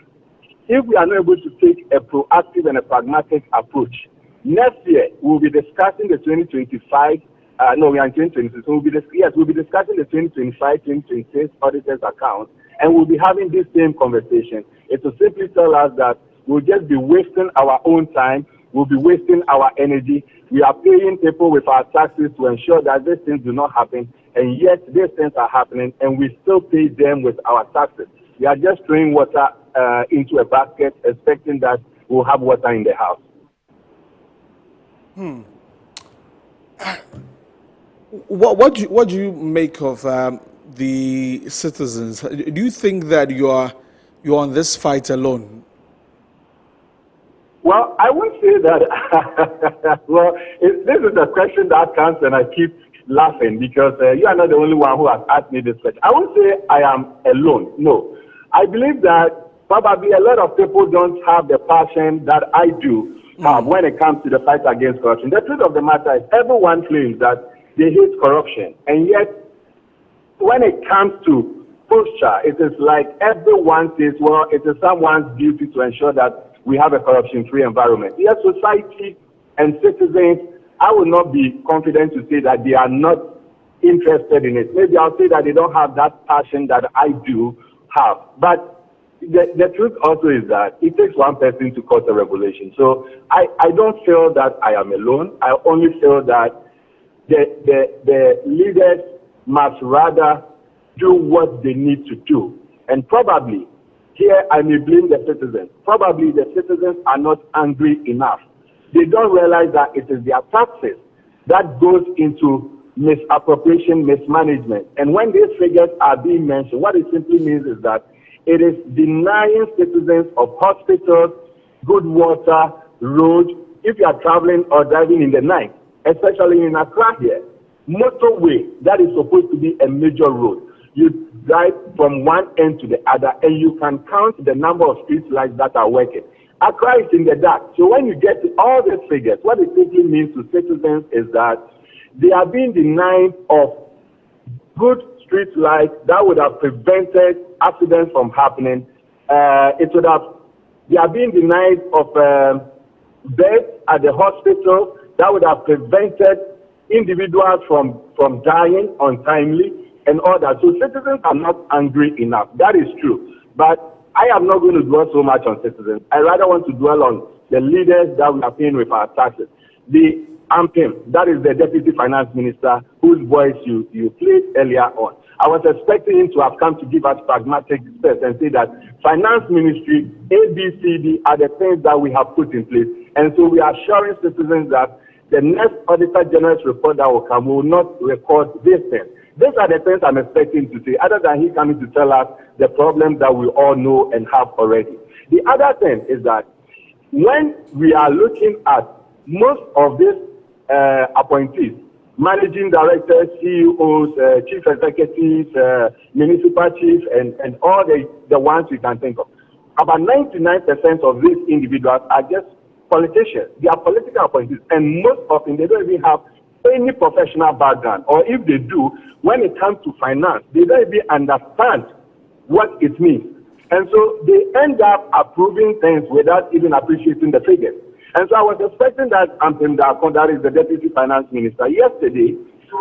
Speaker 6: if we are not able to take a proactive and a pragmatic approach, next year we'll be discussing the 2025, we are in 2026, so we'll be discussing the 2025-2026 auditors accounts, and we'll be having this same conversation. It will simply tell us that we'll just be wasting our own time, we'll be wasting our energy. We are paying people with our taxes to ensure that these things do not happen, and yet these things are happening, and we still pay them with our taxes. We are just throwing water into a basket, expecting that we'll have water in the house.
Speaker 3: What do you make of the citizens? Do you think that you're on this fight alone?
Speaker 6: Well, I would say that, this is a question that comes and I keep laughing because you are not the only one who has asked me this question. I would say I am alone. No. I believe that probably a lot of people don't have the passion that I do have when it comes to the fight against corruption. The truth of the matter is everyone claims that they hate corruption, and yet when it comes to posture, it is like everyone says, well, it is someone's duty to ensure that we have a corruption-free environment. Yes, society and citizens, I will not be confident to say that they are not interested in it. Maybe I'll say that they don't have that passion that I do have. But the truth also is that it takes one person to cause a revolution. So I don't feel that I am alone. I only feel that the leaders must rather do what they need to do. And probably, here I may blame the citizens. Probably the citizens are not angry enough. They don't realize that it is their taxes that goes into misappropriation, mismanagement. And when these figures are being mentioned, what it simply means is that it is denying citizens of hospitals, good water, roads, if you are traveling or driving in the night, especially in Accra here, motorway, that is supposed to be a major road. You drive from one end to the other and you can count the number of street lights that are working. Accra is in the dark. So when you get to all these figures, what it simply means to citizens is that they are being denied of good street lights that would have prevented accidents from happening. They are being denied of beds at the hospital that would have prevented individuals from dying untimely and all that. So citizens are not angry enough. That is true. But I am not going to dwell so much on citizens. I rather want to dwell on the leaders that we are paying with our taxes. The AMPIM, that is the Deputy Finance Minister, whose voice you played earlier on. I was expecting him to have come to give us pragmatic steps and say that Finance Ministry, ABCD are the things that we have put in place. And so we are assuring citizens that the next Auditor General's report that will come will not record these things. These are the things I'm expecting to see, other than he coming to tell us the problems that we all know and have already. The other thing is that when we are looking at most of these appointees, managing directors, CEOs, chief executives, municipal chiefs, and all the ones we can think of, about 99% of these individuals are just politicians. They are political appointees, and most of them, they don't even have any professional background, or if they do, when it comes to finance, they don't even understand what it means. And so they end up approving things without even appreciating the figures. And so I was expecting that Ampem Darko, that is the Deputy Finance Minister, yesterday,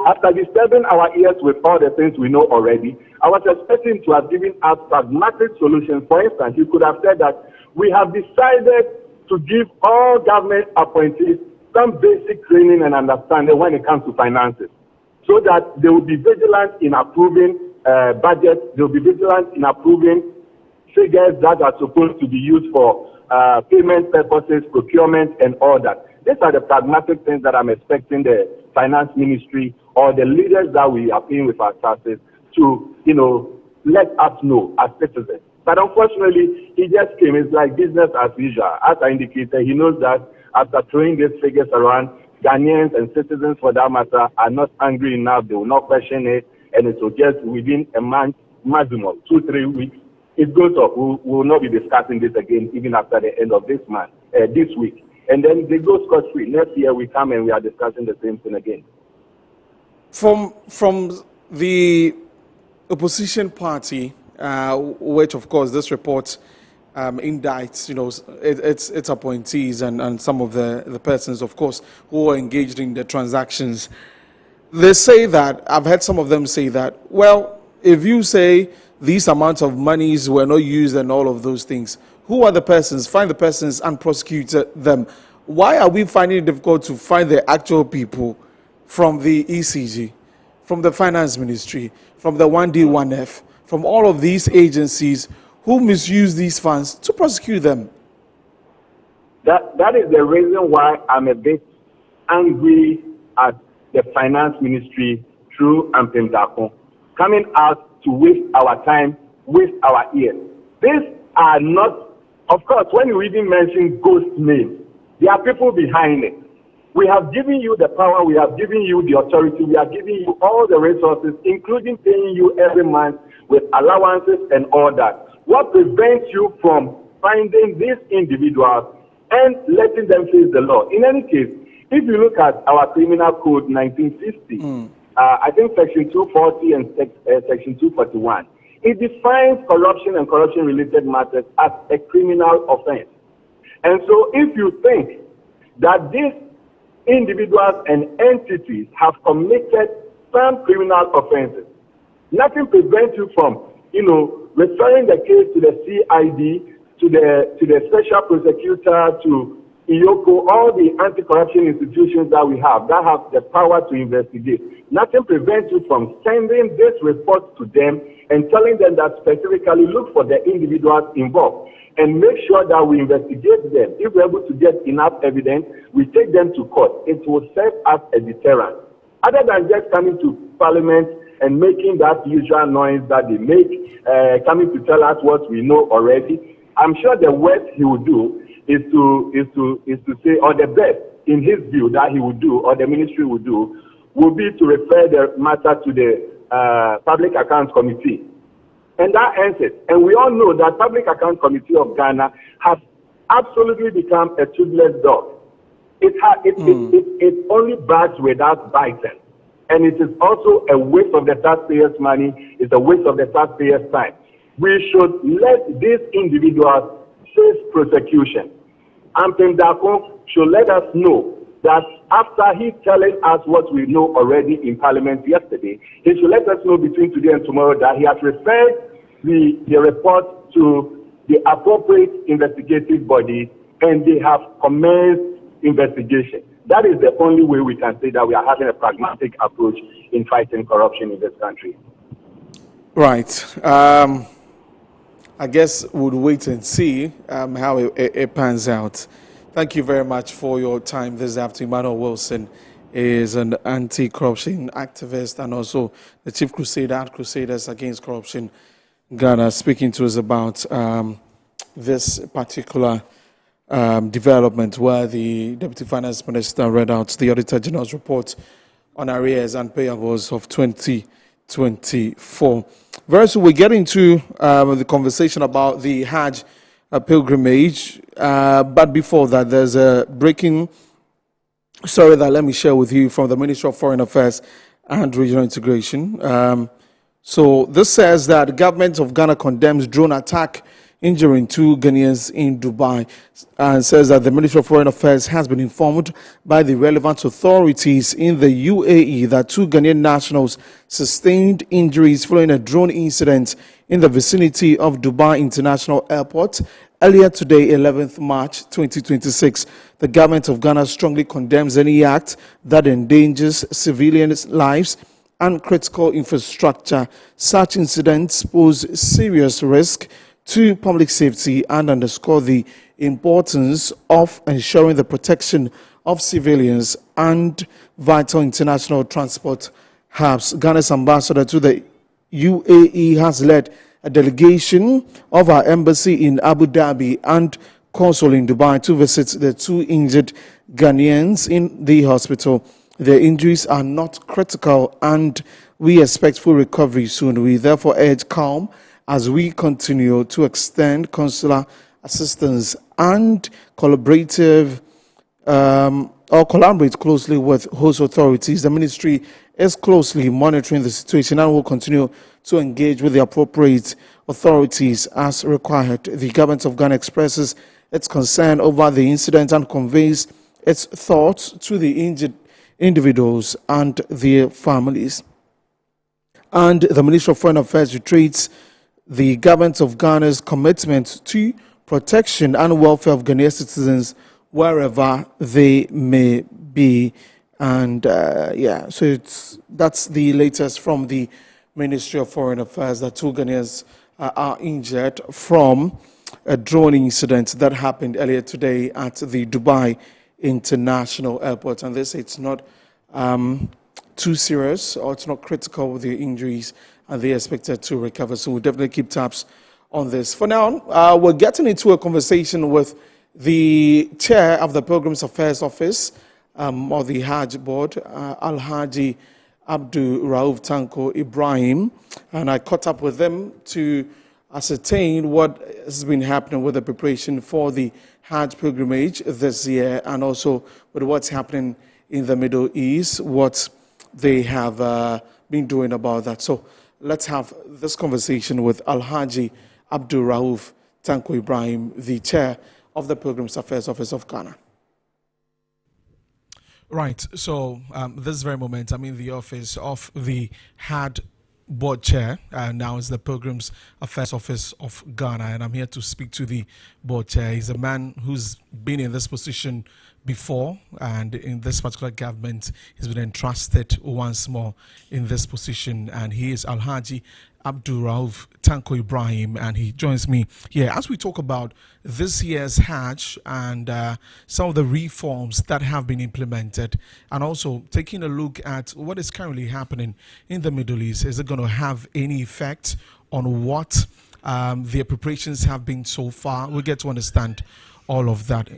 Speaker 6: after disturbing our ears with all the things we know already, I was expecting to have given us pragmatic solutions. For instance, he could have said that we have decided to give all government appointees some basic training and understanding when it comes to finances, so that they will be vigilant in approving budgets, they will be vigilant in approving figures that are supposed to be used for payment purposes, procurement, and all that. These are the pragmatic things that I'm expecting the finance ministry or the leaders that we are paying with our taxes to, let us know as citizens. But unfortunately, he just came. It's like business as usual. As I indicated, he knows that after throwing these figures around, Ghanaians and citizens, for that matter, are not angry enough. They will not question it, and it will just within a month, maximum 2-3 weeks, it goes up. We will not be discussing this again, even after the end of this month, this week. And then they go scot-free. Next year we come and we are discussing the same thing again.
Speaker 3: From the opposition party, which of course this report indicts, its appointees and some of the persons, of course, who are engaged in the transactions. They say that, I've heard some of them say that, well, if you say these amounts of monies were not used and all of those things, who are the persons? Find the persons and prosecute them. Why are we finding it difficult to find the actual people from the ECG, from the finance ministry, from the 1D, 1F, from all of these agencies who misuse these funds to prosecute them?
Speaker 6: That is the reason why I'm a bit angry at the finance ministry through Ampem Darko coming out to waste our time, waste our ears. These are not, of course, when you even mention ghost names, there are people behind it. We have given you the power, we have given you the authority, we are giving you all the resources, including paying you every month with allowances and all that. What prevents you from finding these individuals and letting them face the law? In any case, if you look at our criminal code 1950, I think section 240 and section 241, it defines corruption and corruption-related matters as a criminal offense. And so if you think that these individuals and entities have committed some criminal offenses, nothing prevents you from, referring the case to the CID, to the special prosecutor, to IOCO, all the anti-corruption institutions that we have that have the power to investigate. Nothing prevents you from sending this report to them and telling them that specifically look for the individuals involved and make sure that we investigate them. If we're able to get enough evidence, we take them to court. It will serve as a deterrent. Other than just coming to Parliament and making that usual noise that they make, coming to tell us what we know already, I'm sure the worst he will do is to say, or the best in his view that he would do, or the ministry would do, will be to refer the matter to the Public Accounts Committee. And that ends it. And we all know that Public Accounts Committee of Ghana has absolutely become a toothless dog. It only barks without biting. And it is also a waste of the taxpayers' money. It's a waste of the taxpayers' time. We should let these individuals face prosecution. Ampem Darko should let us know that after he telling us what we know already in Parliament yesterday, he should let us know between today and tomorrow that he has referred the report to the appropriate investigative body and they have commenced investigation. That is the only way we can say that we are having a pragmatic approach in fighting corruption in this country.
Speaker 3: Right. I guess we'll wait and see how it pans out. Thank you very much for your time this afternoon, Emmanuel Wilson, is an anti-corruption activist and also the chief crusader at Crusaders Against Corruption Ghana, speaking to us about this particular development where the Deputy Finance Minister read out the Auditor General's report on arrears and payables of 2024. Very soon we get into the conversation about the Hajj pilgrimage, but before that there's a breaking story that let me share with you from the Ministry of Foreign Affairs and Regional Integration. So this says that the government of Ghana condemns drone attack injuring 2 Ghanaians in Dubai, and says that the Ministry of Foreign Affairs has been informed by the relevant authorities in the UAE that 2 Ghanaian nationals sustained injuries following a drone incident in the vicinity of Dubai International Airport earlier today, 11th March 2026. The government of Ghana strongly condemns any act that endangers civilians' lives and critical infrastructure. Such incidents pose serious risk to public safety and underscore the importance of ensuring the protection of civilians and vital international transport hubs. Ghana's ambassador to the UAE has led a delegation of our embassy in Abu Dhabi and consul in Dubai to visit the 2 injured Ghanaians in the hospital. Their injuries are not critical and we expect full recovery soon. We therefore urge calm as we continue to extend consular assistance and collaborate closely with host authorities. The ministry is closely monitoring the situation and will continue to engage with the appropriate authorities as required. The government of Ghana expresses its concern over the incident and conveys its thoughts to the injured individuals and their families. And the Ministry of Foreign Affairs reiterates the government of Ghana's commitment to protection and welfare of Ghanaian citizens wherever they may be. And so that's the latest from the Ministry of Foreign Affairs, that 2 Ghanaians are injured from a drone incident that happened earlier today at the Dubai International Airport. And they say it's not too serious or it's not critical with the injuries, and they are expected to recover. So we'll definitely keep tabs on this. For now, we're getting into a conversation with the chair of the Pilgrims Affairs Office or the Hajj Board, Alhaji Abdul Rauf Tanko Ibrahim, and I caught up with them to ascertain what has been happening with the preparation for the Hajj pilgrimage this year, and also with what's happening in the Middle East, what they have been doing about that. So let's have this conversation with Alhaji Abdul Rauf Tanko Ibrahim, the chair of the Pilgrims Affairs Office of Ghana. Right. So this very moment, I'm in the office of the Hajj board chair, and now is the Pilgrims Affairs Office of Ghana, and I'm here to speak to the board chair. He's a man who's been in this position before, and in this particular government, he's been entrusted once more in this position, and he is Alhaji Abdul Rauf Tanko Ibrahim, and he joins me here as we talk about this year's Hajj and some of the reforms that have been implemented, and also taking a look at what is currently happening in the Middle East. Is it going to have any effect on what their preparations have been so far? We'll get to understand all of that.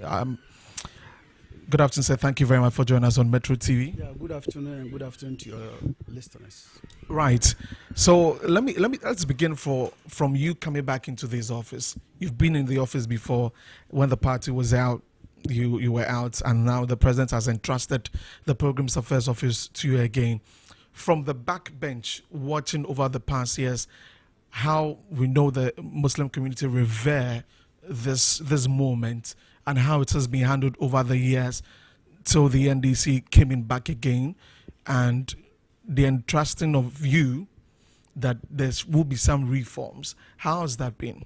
Speaker 3: Good afternoon, sir. Thank you very much for joining us on Metro TV.
Speaker 7: Yeah, good afternoon, and good afternoon to your listeners.
Speaker 3: Right. So let's begin from you coming back into this office. You've been in the office before when the party was out. You were out, and now the president has entrusted the Pilgrims Affairs Office to you again. From the backbench, watching over the past years, how we know the Muslim community revere this moment, and how it has been handled over the years till the NDC came in back again, and the entrusting of you that there will be some reforms. How has that been?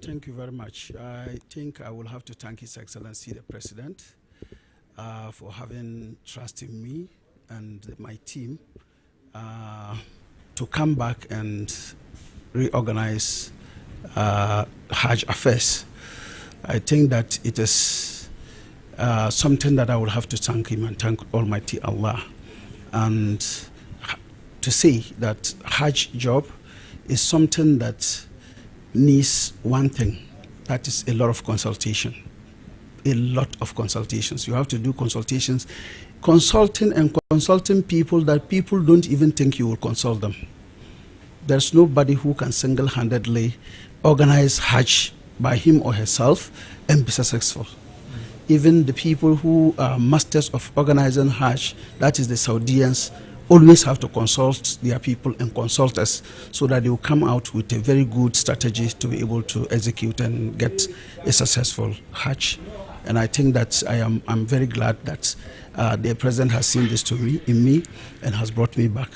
Speaker 7: Thank you very much. I think I will have to thank His Excellency the President for having trusted me and my team to come back and reorganize Hajj affairs. I think that it is something that I will have to thank him and thank Almighty Allah, and to say that Hajj job is something that needs one thing, that is a lot of consultation. A lot of consultations. You have to do consultations, consulting people that people don't even think you will consult them. There's nobody who can single-handedly organize Hajj by him or herself and be successful. Even the people who are masters of organizing Hajj, that is the Saudians, always have to consult their people and consult us so that they will come out with a very good strategy to be able to execute and get a successful Hajj. And I think that I'm very glad that the president has seen this in me and has brought me back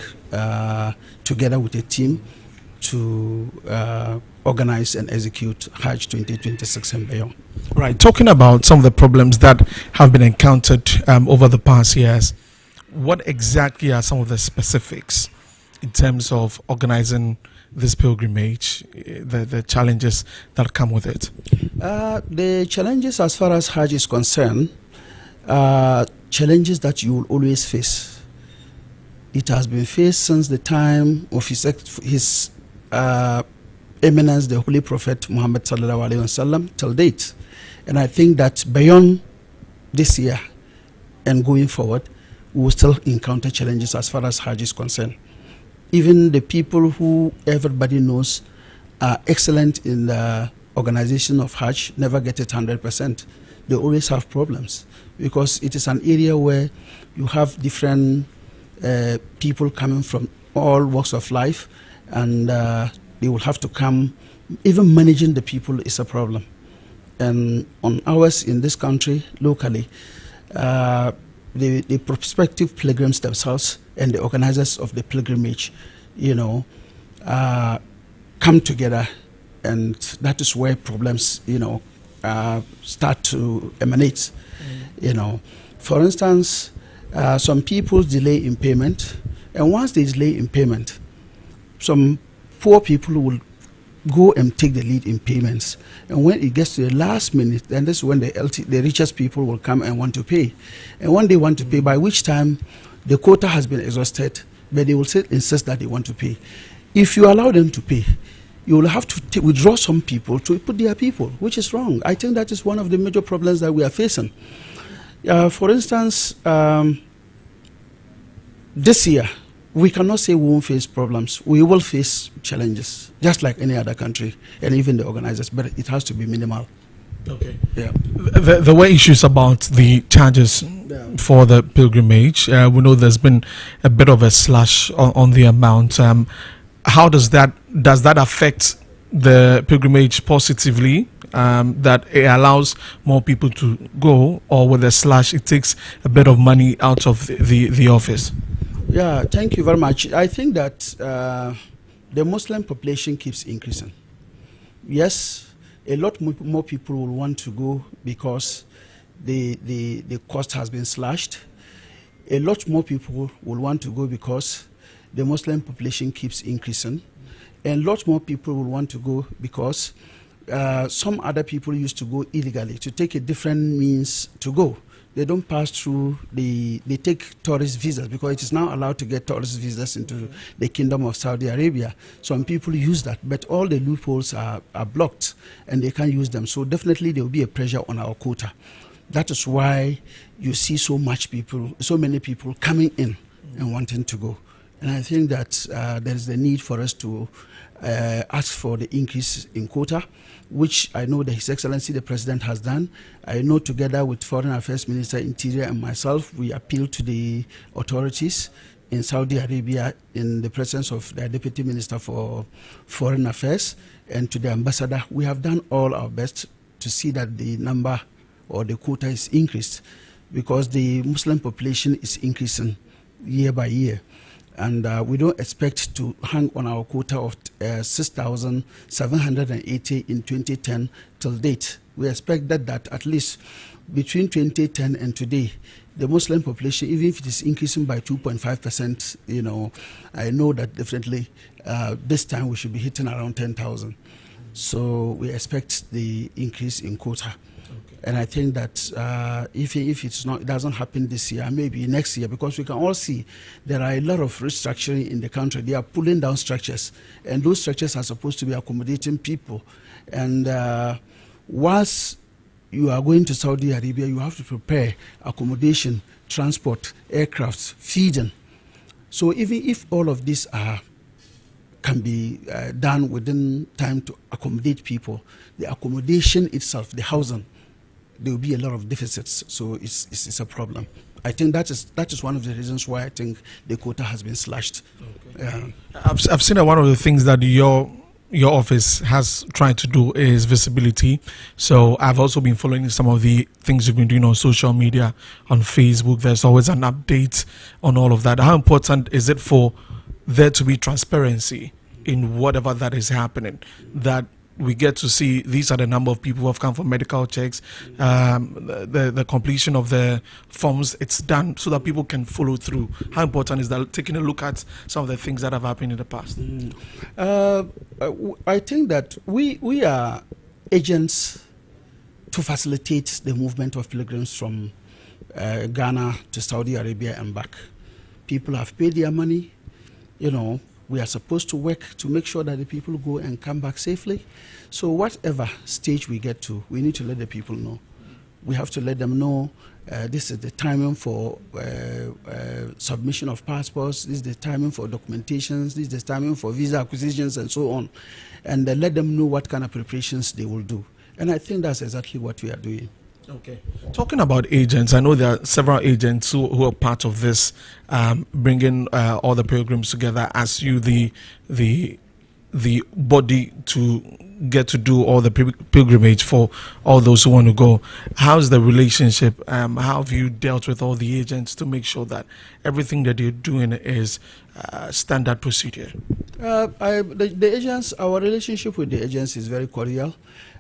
Speaker 7: together with a team to organize and execute Hajj 2026 and beyond.
Speaker 1: Right. Talking about some of the problems that have been encountered over the past years, what exactly are some of the specifics in terms of organizing this pilgrimage, the challenges that come with it?
Speaker 7: The challenges as far as Hajj is concerned, challenges that you will always face. It has been faced since the time of his eminence, the Holy Prophet Muhammad sallallahu alaihi wasallam, till date. And I think that beyond this year and going forward, we will still encounter challenges as far as Hajj is concerned. Even the people who everybody knows are excellent in the organization of Hajj never get it 100%. They always have problems because it is an area where you have different people coming from all walks of life, and they will have to come. Even managing the people is a problem. And on ours in this country, locally, the prospective pilgrims themselves and the organizers of the pilgrimage, come together, and that is where problems, start to emanate. For instance, some people delay in payment, and once they delay in payment, some poor people will go and take the lead in payments. And when it gets to the last minute, then this is when the richest people will come and want to pay. And when they want to pay, by which time the quota has been exhausted, but they will insist that they want to pay. If you allow them to pay, you will have to withdraw some people to put their people, which is wrong. I think that is one of the major problems that we are facing. For instance, this year, we cannot say we won't face problems. We will face challenges, just like any other country, and even the organizers, but it has to be minimal.
Speaker 1: Okay.
Speaker 7: Yeah.
Speaker 1: There were issues about the charges for the pilgrimage. We know there's been a bit of a slash on the amount. How does that affect the pilgrimage positively? That it allows more people to go, or with a slash, it takes a bit of money out of the office?
Speaker 7: Yeah, thank you very much. I think that the Muslim population keeps increasing. Yes, a lot more people will want to go because the cost has been slashed. A lot more people will want to go because the Muslim population keeps increasing. And a lot more people will want to go because some other people used to go illegally to take a different means to go. They don't pass through they take tourist visas, because it is now allowed to get tourist visas into the Kingdom of Saudi Arabia. Some people use that, but all the loopholes are blocked and they can't use them. So definitely there will be a pressure on our quota. That is why you see so many people coming in and wanting to go. And I think that there is the need for us to ask for the increase in quota, which I know that His Excellency the President has done. I know together with Foreign Affairs Minister, Interior, and myself, we appeal to the authorities in Saudi Arabia in the presence of the Deputy Minister for Foreign Affairs and to the Ambassador. We have done all our best to see that the number or the quota is increased, because the Muslim population is increasing year by year. And we don't expect to hang on our quota of 6,780 in 2010 till date. We expect that at least between 2010 and today, the Muslim population, even if it is increasing by 2.5%, I know that definitely this time we should be hitting around 10,000. So we expect the increase in quota. And I think that if it doesn't happen this year, maybe next year, because we can all see there are a lot of restructuring in the country. They are pulling down structures, and those structures are supposed to be accommodating people. And once you are going to Saudi Arabia, you have to prepare accommodation, transport, aircrafts, feeding. So even if all of these can be done within time to accommodate people, the accommodation itself, the housing, there will be a lot of deficits. So it's a problem. I think that is one of the reasons why I think the quota has been slashed.
Speaker 1: Okay. I've seen that one of the things that your office has tried to do is visibility. So I've also been following some of the things you've been doing on social media, on Facebook. There's always an update on all of that. How important is it for there to be transparency in whatever that is happening, that we get to see these are the number of people who have come for medical checks, the completion of the forms, it's done so that people can follow through? How important is that, taking a look at some of the things that have happened in the past?
Speaker 7: I think that we are agents to facilitate the movement of pilgrims from Ghana to Saudi Arabia and back. People have paid their money. We are supposed to work to make sure that the people go and come back safely. So whatever stage we get to, we need to let the people know. We have to let them know this is the timing for submission of passports, this is the timing for documentations, this is the timing for visa acquisitions and so on. And let them know what kind of preparations they will do. And I think that's exactly what we are doing.
Speaker 1: Okay. Talking about agents, I know there are several agents who are part of this, bringing all the pilgrims together as you, the body to get to do all the pilgrimage for all those who want to go. How's the relationship? How have you dealt with all the agents to make sure that everything that you're doing is standard procedure?
Speaker 7: The agents, our relationship with the agents is very cordial.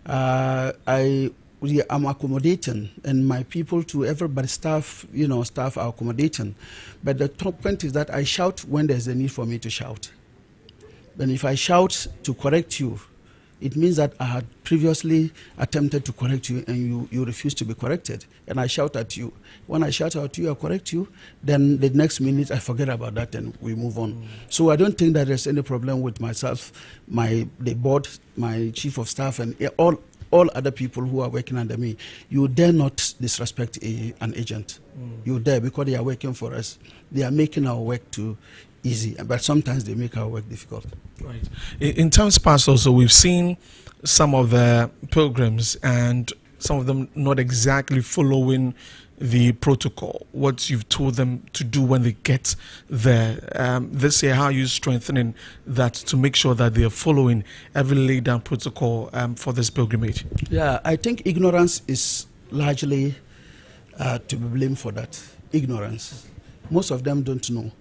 Speaker 7: I'm accommodating, and my people to everybody, staff are accommodating. But the top point is that I shout when there's a need for me to shout. Then if I shout to correct you, it means that I had previously attempted to correct you and you refuse to be corrected. And I shout at you. When I shout at you, I correct you, then the next minute I forget about that and we move on. So I don't think that there's any problem with myself, the board, my chief of staff, and all other people who are working under me. You dare not disrespect an agent. You dare, because they are working for us. They are making our work too easy, but sometimes they make our work difficult.
Speaker 1: Right. In times past also, we've seen some of the pilgrims and some of them not exactly following the protocol, what you've told them to do when they get there. This year, how are you strengthening that to make sure that they are following every laid down protocol for this pilgrimage?
Speaker 7: Yeah, I think ignorance is largely to be blamed for that. Ignorance. Most of them don't know.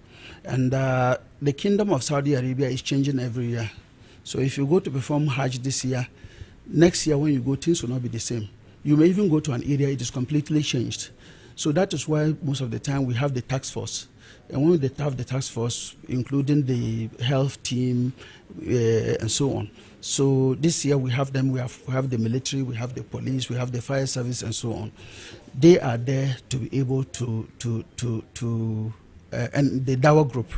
Speaker 7: And the Kingdom of Saudi Arabia is changing every year. So if you go to perform Hajj this year, next year when you go, things will not be the same. You may even go to an area, it is completely changed. So that is why most of the time we have the task force. And when we have the task force, including the health team and so on. So this year we have them, we have the military, we have the police, we have the fire service and so on. They are there to be able and the Dawah group,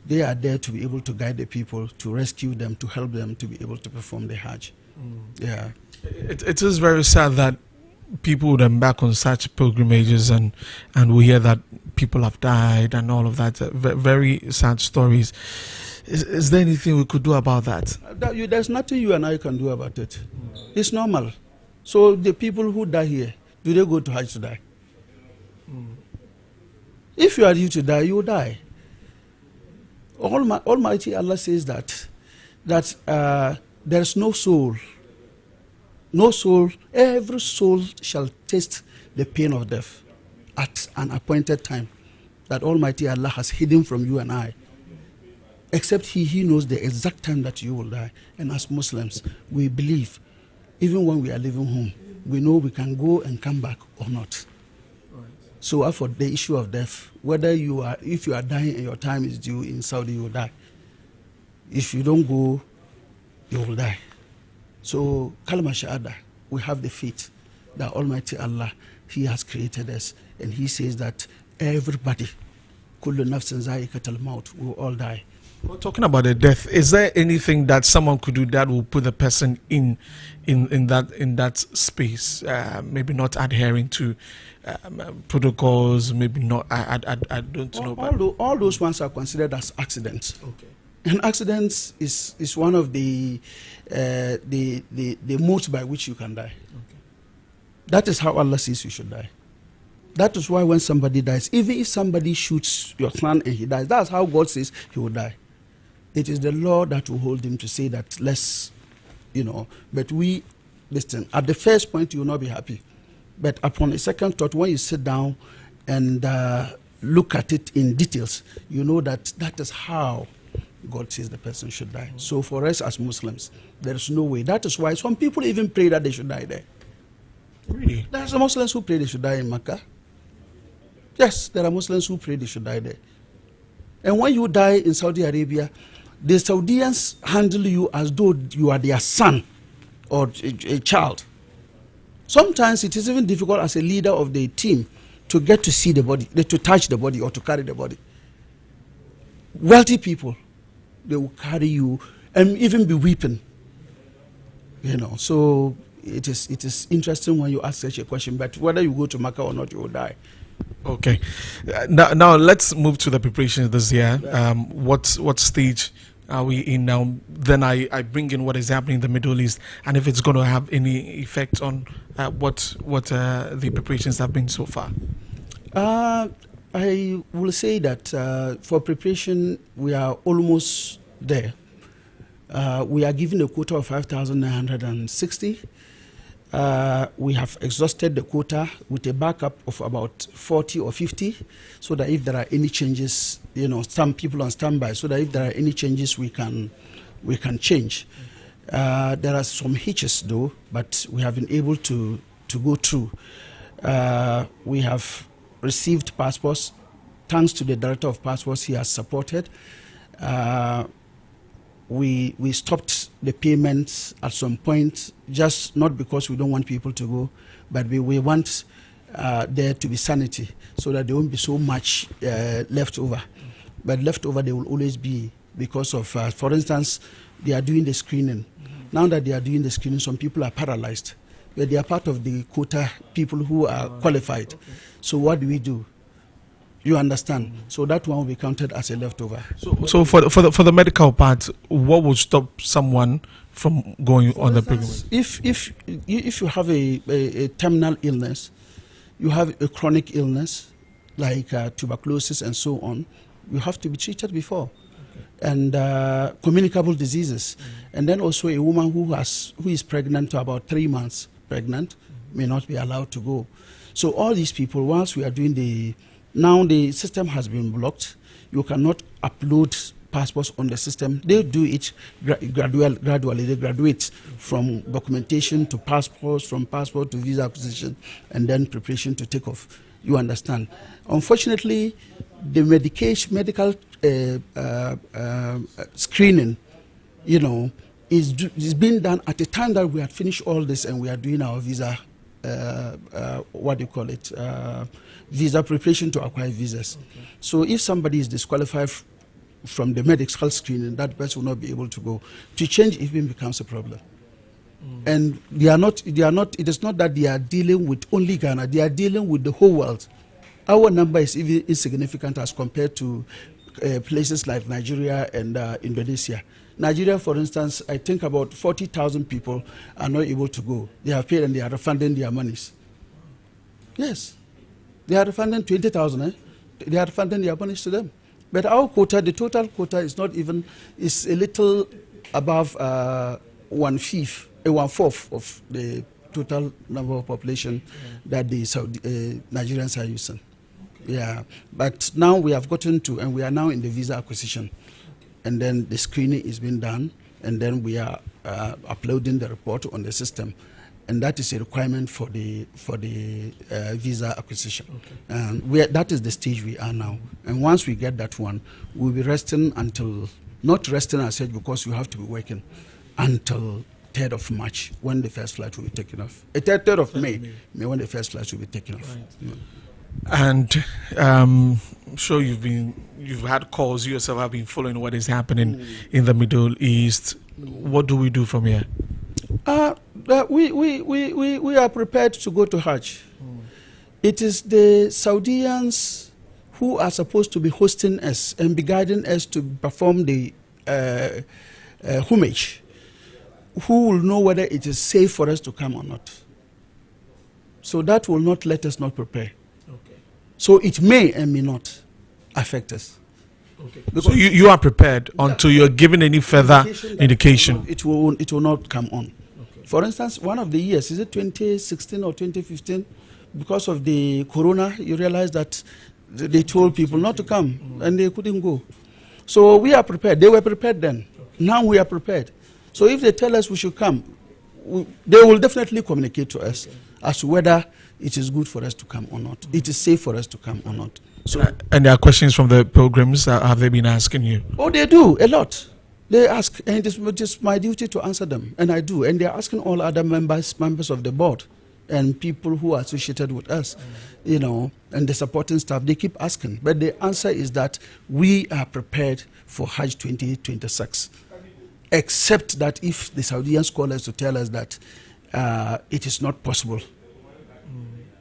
Speaker 7: they are there to be able to guide the people, to rescue them, to help them to be able to perform the Hajj. Yeah.
Speaker 1: It is very sad that people would embark on such pilgrimages and we hear that people have died and all of that. Very sad stories. Is there anything we could do about that?
Speaker 7: There's nothing you and I can do about it. It's normal. So the people who die here, do they go to Hajj to die? If you are due to die, you will die. Almighty Allah says that there's no soul. No soul, every soul shall taste the pain of death at an appointed time that Almighty Allah has hidden from you and I. Except He knows the exact time that you will die. And as Muslims, we believe, even when we are leaving home, we know we can go and come back or not. So for the issue of death, if you are dying and your time is due in Saudi, you will die. If you don't go, you will die. So, kalma shahada, we have the faith that Almighty Allah, He has created us, and He says that everybody, kullu nafsin za'iqatul maut, will all die.
Speaker 1: Well, talking about the death, is there anything that someone could do that will put the person in that space? Maybe not adhering to protocols, maybe not. I don't know.
Speaker 7: All those ones are considered as accidents. Okay. And accidents is one of the modes by which you can die. Okay. That is how Allah says you should die. That is why when somebody dies, even if somebody shoots your son and he dies, that's how God says he will die. It is the law that will hold him to say that less, but we, listen, at the first point you will not be happy. But upon a second thought, when you sit down and look at it in details, you know that that is how God says the person should die. So for us as Muslims, there is no way. That is why some people even pray that they should die there.
Speaker 1: Really?
Speaker 7: There are some Muslims who pray they should die in Mecca. Yes, there are Muslims who pray they should die there. And when you die in Saudi Arabia, the Saudians handle you as though you are their son or a child. Sometimes it is even difficult as a leader of the team to get to see the body, to touch the body or to carry the body. Wealthy people, they will carry you and even be weeping. So it is interesting when you ask such a question, but whether you go to Makkah or not, you will die.
Speaker 1: Okay. Now let's move to the preparations this year. What stage are we in now? Then I bring in what is happening in the Middle East, and if it's going to have any effect on what the preparations have been so far.
Speaker 7: I will say that for preparation, we are almost there. We are given a quota of 5,960. We have exhausted the quota with a backup of about 40 or 50, so that if there are any changes, some people on standby, so that if there are any changes, we can change. There are some hitches though, but we have been able to go through. We have received passports. Thanks to the Director of Passports, he has supported. We stopped the payments at some point, just not because we don't want people to go, but we want there to be sanity, so that there won't be so much left over. But left over there will always be because of, for instance, they are doing the screening. Now that they are doing the screening, some people are paralyzed, but they are part of the quota people who are qualified. Okay. So what do? You understand? So that one will be counted as a leftover.
Speaker 1: So for the medical part, what would stop someone from going on the pilgrimage?
Speaker 7: If you have a terminal illness, you have a chronic illness like tuberculosis and so on, you have to be treated before. Okay. And communicable diseases, and then also a woman who is pregnant to about 3 months pregnant may not be allowed to go. So all these people, once we are doing now the system has been blocked. You cannot upload passports on the system. They do it gradually. They graduate from documentation to passports, from passport to visa acquisition, and then preparation to take off. You understand? Unfortunately, the medical screening, is being done at the time that we had finished all this and we are doing our visa. Visa preparation to acquire visas. Okay. So if somebody is disqualified from the medical screening, that person will not be able to go. To change even becomes a problem. And they are not, it is not that they are dealing with only Ghana, they are dealing with the whole world. Our number is even insignificant as compared to places like Nigeria and Indonesia. Nigeria, for instance, I think about 40,000 people are not able to go. They have paid and they are refunding their monies. Yes. They are refunding 20,000. They are refunding their monies to them. But our quota, the total quota is not even, is a little above 1/4 of the total number of population that the Nigerians are using. Yeah. But now we have gotten to, and we are now in the visa acquisition. And then the screening is being done, and then we are uploading the report on the system. And that is a requirement for the visa acquisition. Okay. That is the stage we are now. And once we get that one, we'll be resting until, not resting as such because you have to be working, until 3rd of March, when the first flight will be taken off. 3rd of May, when the first flight will be taken off.
Speaker 3: Right.
Speaker 7: Yeah.
Speaker 1: And I'm sure you've had calls, you yourself have been following what is happening in the Middle East. What do we do from here?
Speaker 7: We are prepared to go to Hajj. It is the Saudians who are supposed to be hosting us and be guiding us to perform the homage, who will know whether it is safe for us to come or not. So that will not let us not prepare. Okay. So it may and may not affect us.
Speaker 1: Okay. So you are prepared until you're given any further indication.
Speaker 7: It will not come on. Okay. For instance, one of the years, is it 2016 or 2015? Because of the corona, you realize that they told people not to come and they couldn't go. So we are prepared. They were prepared then. Okay. Now we are prepared. So if they tell us we should come, they will definitely communicate to us as to whether it is good for us to come or not. It is safe for us to come or not. So,
Speaker 1: and there are questions from the pilgrims. Have they been asking you?
Speaker 7: Oh, they do, a lot. They ask, and it is my duty to answer them, and I do. And they are asking all other members of the board and people who are associated with us, you know, and the supporting staff. They keep asking. But the answer is that we are prepared for Hajj 2026, except that if the Saudians call us to tell us that it is not possible.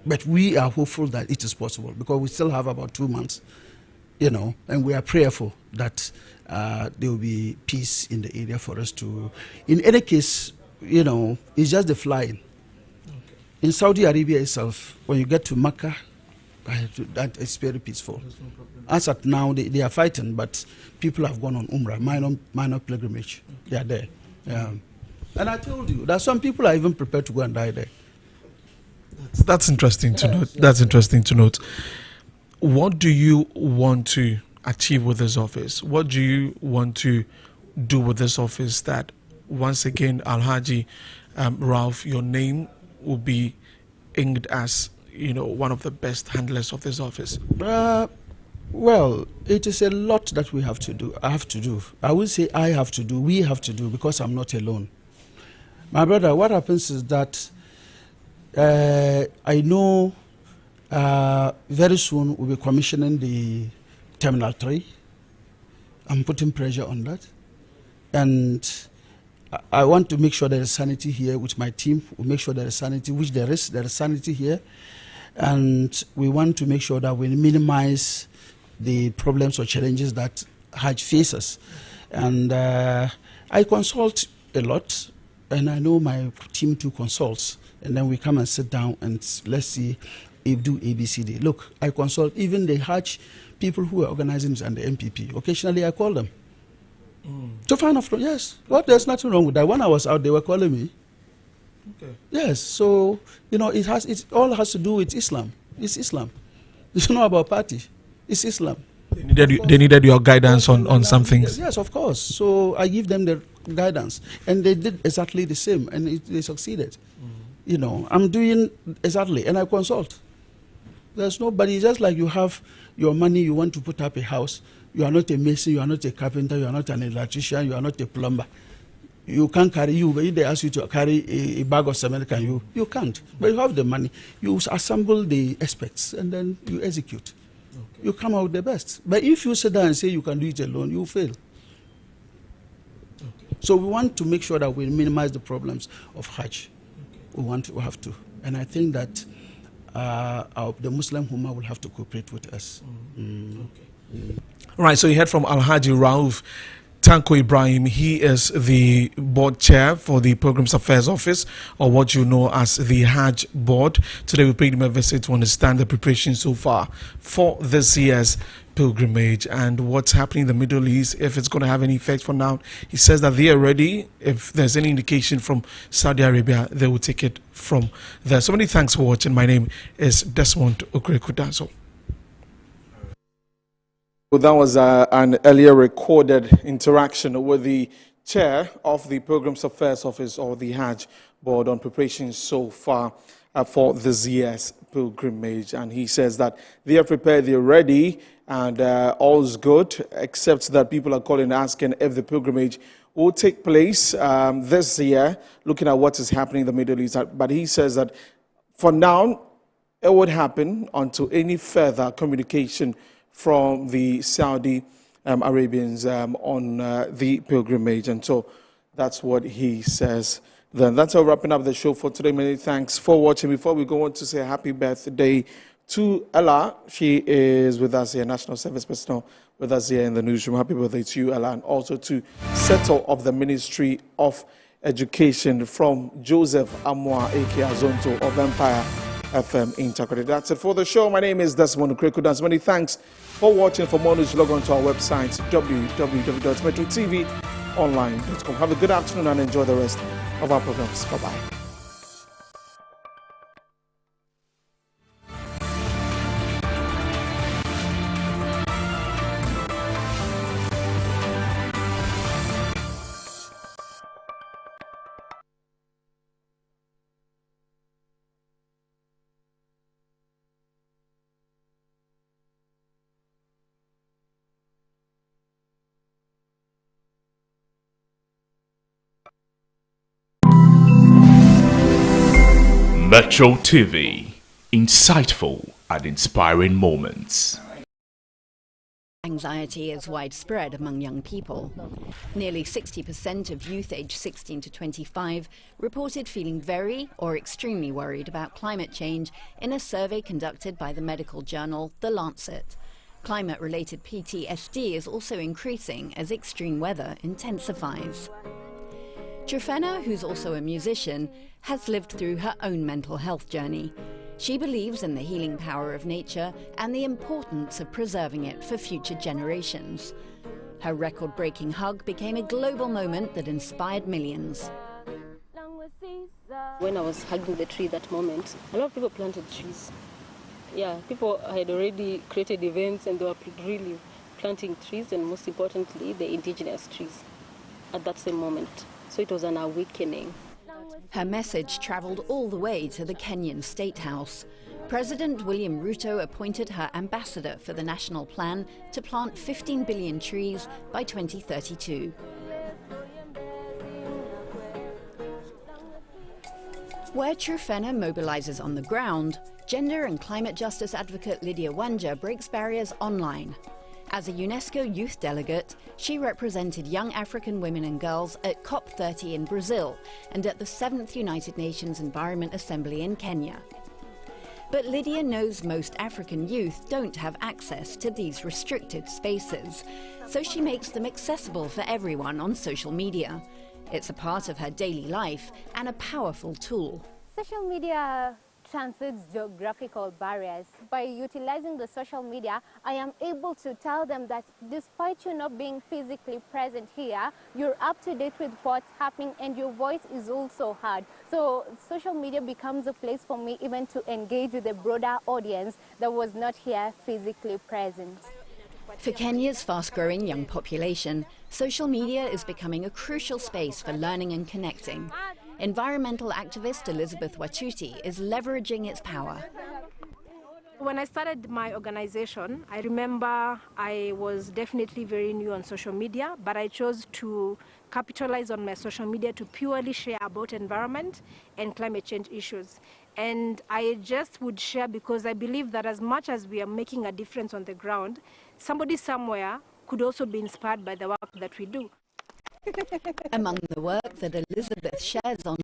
Speaker 7: But we are hopeful that it is possible because we still have about 2 months, you know, and we are prayerful that there will be peace in the area for us to. In any case, you know, it's just the flying. Okay. In Saudi Arabia itself, when you get to Mecca, that is very peaceful. No, as at now, they are fighting, but people have gone on Umrah, minor pilgrimage. Okay. They are there. Yeah. And I told you that some people are even prepared to go and die there.
Speaker 1: That's interesting to note. That's interesting to note. What do you want to achieve with this office? What do you want to do with this office that, once again, Alhaji Ralph, your name will be inked as, you know, one of the best handlers of this office?
Speaker 7: Well, it is a lot that we have to do. I have to do. I will say I have to do. We have to do because I'm not alone. My brother, what happens is that I know very soon we'll be commissioning the Terminal 3. I'm putting pressure on that. And I want to make sure there is sanity here with my team. We'll make sure there is sanity, which there is sanity here. And we want to make sure that we minimize the problems or challenges that Hajj faces. And I consult a lot, and I know my team too consults. And then we come and sit down and let's see if do ABCD. Look, I consult even the Hajj people who are organizing this and the MPP. Occasionally I call them to find out. Yes, well, there's nothing wrong with that. When I was out, they were calling me. Okay. Yes, so you know, it all has to do with Islam. It's Islam. It's not about party. It's Islam.
Speaker 1: They needed your guidance on some things.
Speaker 7: Yes, of course. So I give them the guidance, and they did exactly the same, and they succeeded. You know, I'm doing exactly, and I consult. There's nobody, just like you have your money, you want to put up a house, you are not a mason, you are not a carpenter, you are not an electrician, you are not a plumber. You can't carry, when they ask you to carry a bag of cement, can you? You can't. But you have the money. You assemble the aspects, and then you execute. Okay. You come out the best. But if you sit down and say you can do it alone, you fail. Okay. So we want to make sure that we minimize the problems of Hajj. We have to, and I think that the Muslim Ummah will have to cooperate with us.
Speaker 1: Okay. Right, so you heard from Alhaji Rauf Tanko Ibrahim. He is the board chair for the Pilgrims Affairs Office, or what you know as the Hajj Board. Today we paid him a visit to understand the preparations so far for this year's pilgrimage and what's happening in the Middle East, if it's going to have any effect for now. He says that they are ready. If there's any indication from Saudi Arabia, they will take it from there. So many thanks for watching. My name is Desmond Okrekudazo.
Speaker 3: Well, that was an earlier recorded interaction with the chair of the Pilgrims Affairs Office, or the Hajj Board, on preparations so far for this year's pilgrimage. And he says that they are prepared, they're ready, and all's good, except that people are calling asking if the pilgrimage will take place this year, looking at what is happening in the Middle East. But he says that for now, it would happen until any further communication from the Saudi Arabians on the pilgrimage. And so that's what he says. Then that's all wrapping up the show for today. Many thanks for watching. Before we go on to say happy birthday to Ella, she is with us here, National Service Personnel with us here in the newsroom. Happy birthday to you, Ella, and also to Settle of the Ministry of Education from Joseph Amwa, aka Azonto of Empire FM Integrated. That's it for the show. My name is Desmond Krekudas. Many thanks for watching. For more news, log on to our website, www.metrotvonline.com. Have a good afternoon and enjoy the rest of our programs. Bye-bye.
Speaker 8: Metro TV, insightful and inspiring moments.
Speaker 9: Anxiety is widespread among young people. Nearly 60% of youth aged 16 to 25 reported feeling very or extremely worried about climate change in a survey conducted by the medical journal The Lancet. Climate-related PTSD is also increasing as extreme weather intensifies. Trifena, who's also a musician, has lived through her own mental health journey. She believes in the healing power of nature and the importance of preserving it for future generations. Her record-breaking hug became a global moment that inspired millions.
Speaker 10: When I was hugging the tree that moment, a lot of people planted trees. Yeah, people had already created events and they were really planting trees, and most importantly, the indigenous trees at that same moment. So it was an awakening.
Speaker 9: Her message traveled all the way to the Kenyan State House. President William Ruto appointed her ambassador for the national plan to plant 15 billion trees by 2032. Where Trifena mobilizes on the ground, gender and climate justice advocate Lydia Wanja breaks barriers online. As a UNESCO youth delegate, she represented young African women and girls at COP30 in Brazil and at the 7th United Nations Environment Assembly in Kenya. But Lydia knows most African youth don't have access to these restricted spaces, so she makes them accessible for everyone on social media. It's a part of her daily life and a powerful tool.
Speaker 11: Social media transcends geographical barriers. By utilizing the social media, I am able to tell them that despite you not being physically present here, you're up to date with what's happening and your voice is also heard. So social media becomes a place for me even to engage with a broader audience that was not here physically present.
Speaker 9: For Kenya's fast-growing young population, social media is becoming a crucial space for learning and connecting. Environmental activist Elizabeth Watuti is leveraging its power.
Speaker 12: When I started my organization, I remember I was definitely very new on social media, but I chose to capitalize on my social media to purely share about environment and climate change issues. And I just would share because I believe that as much as we are making a difference on the ground, somebody somewhere could also be inspired by the work that we do.
Speaker 9: Among the work that Elizabeth shares on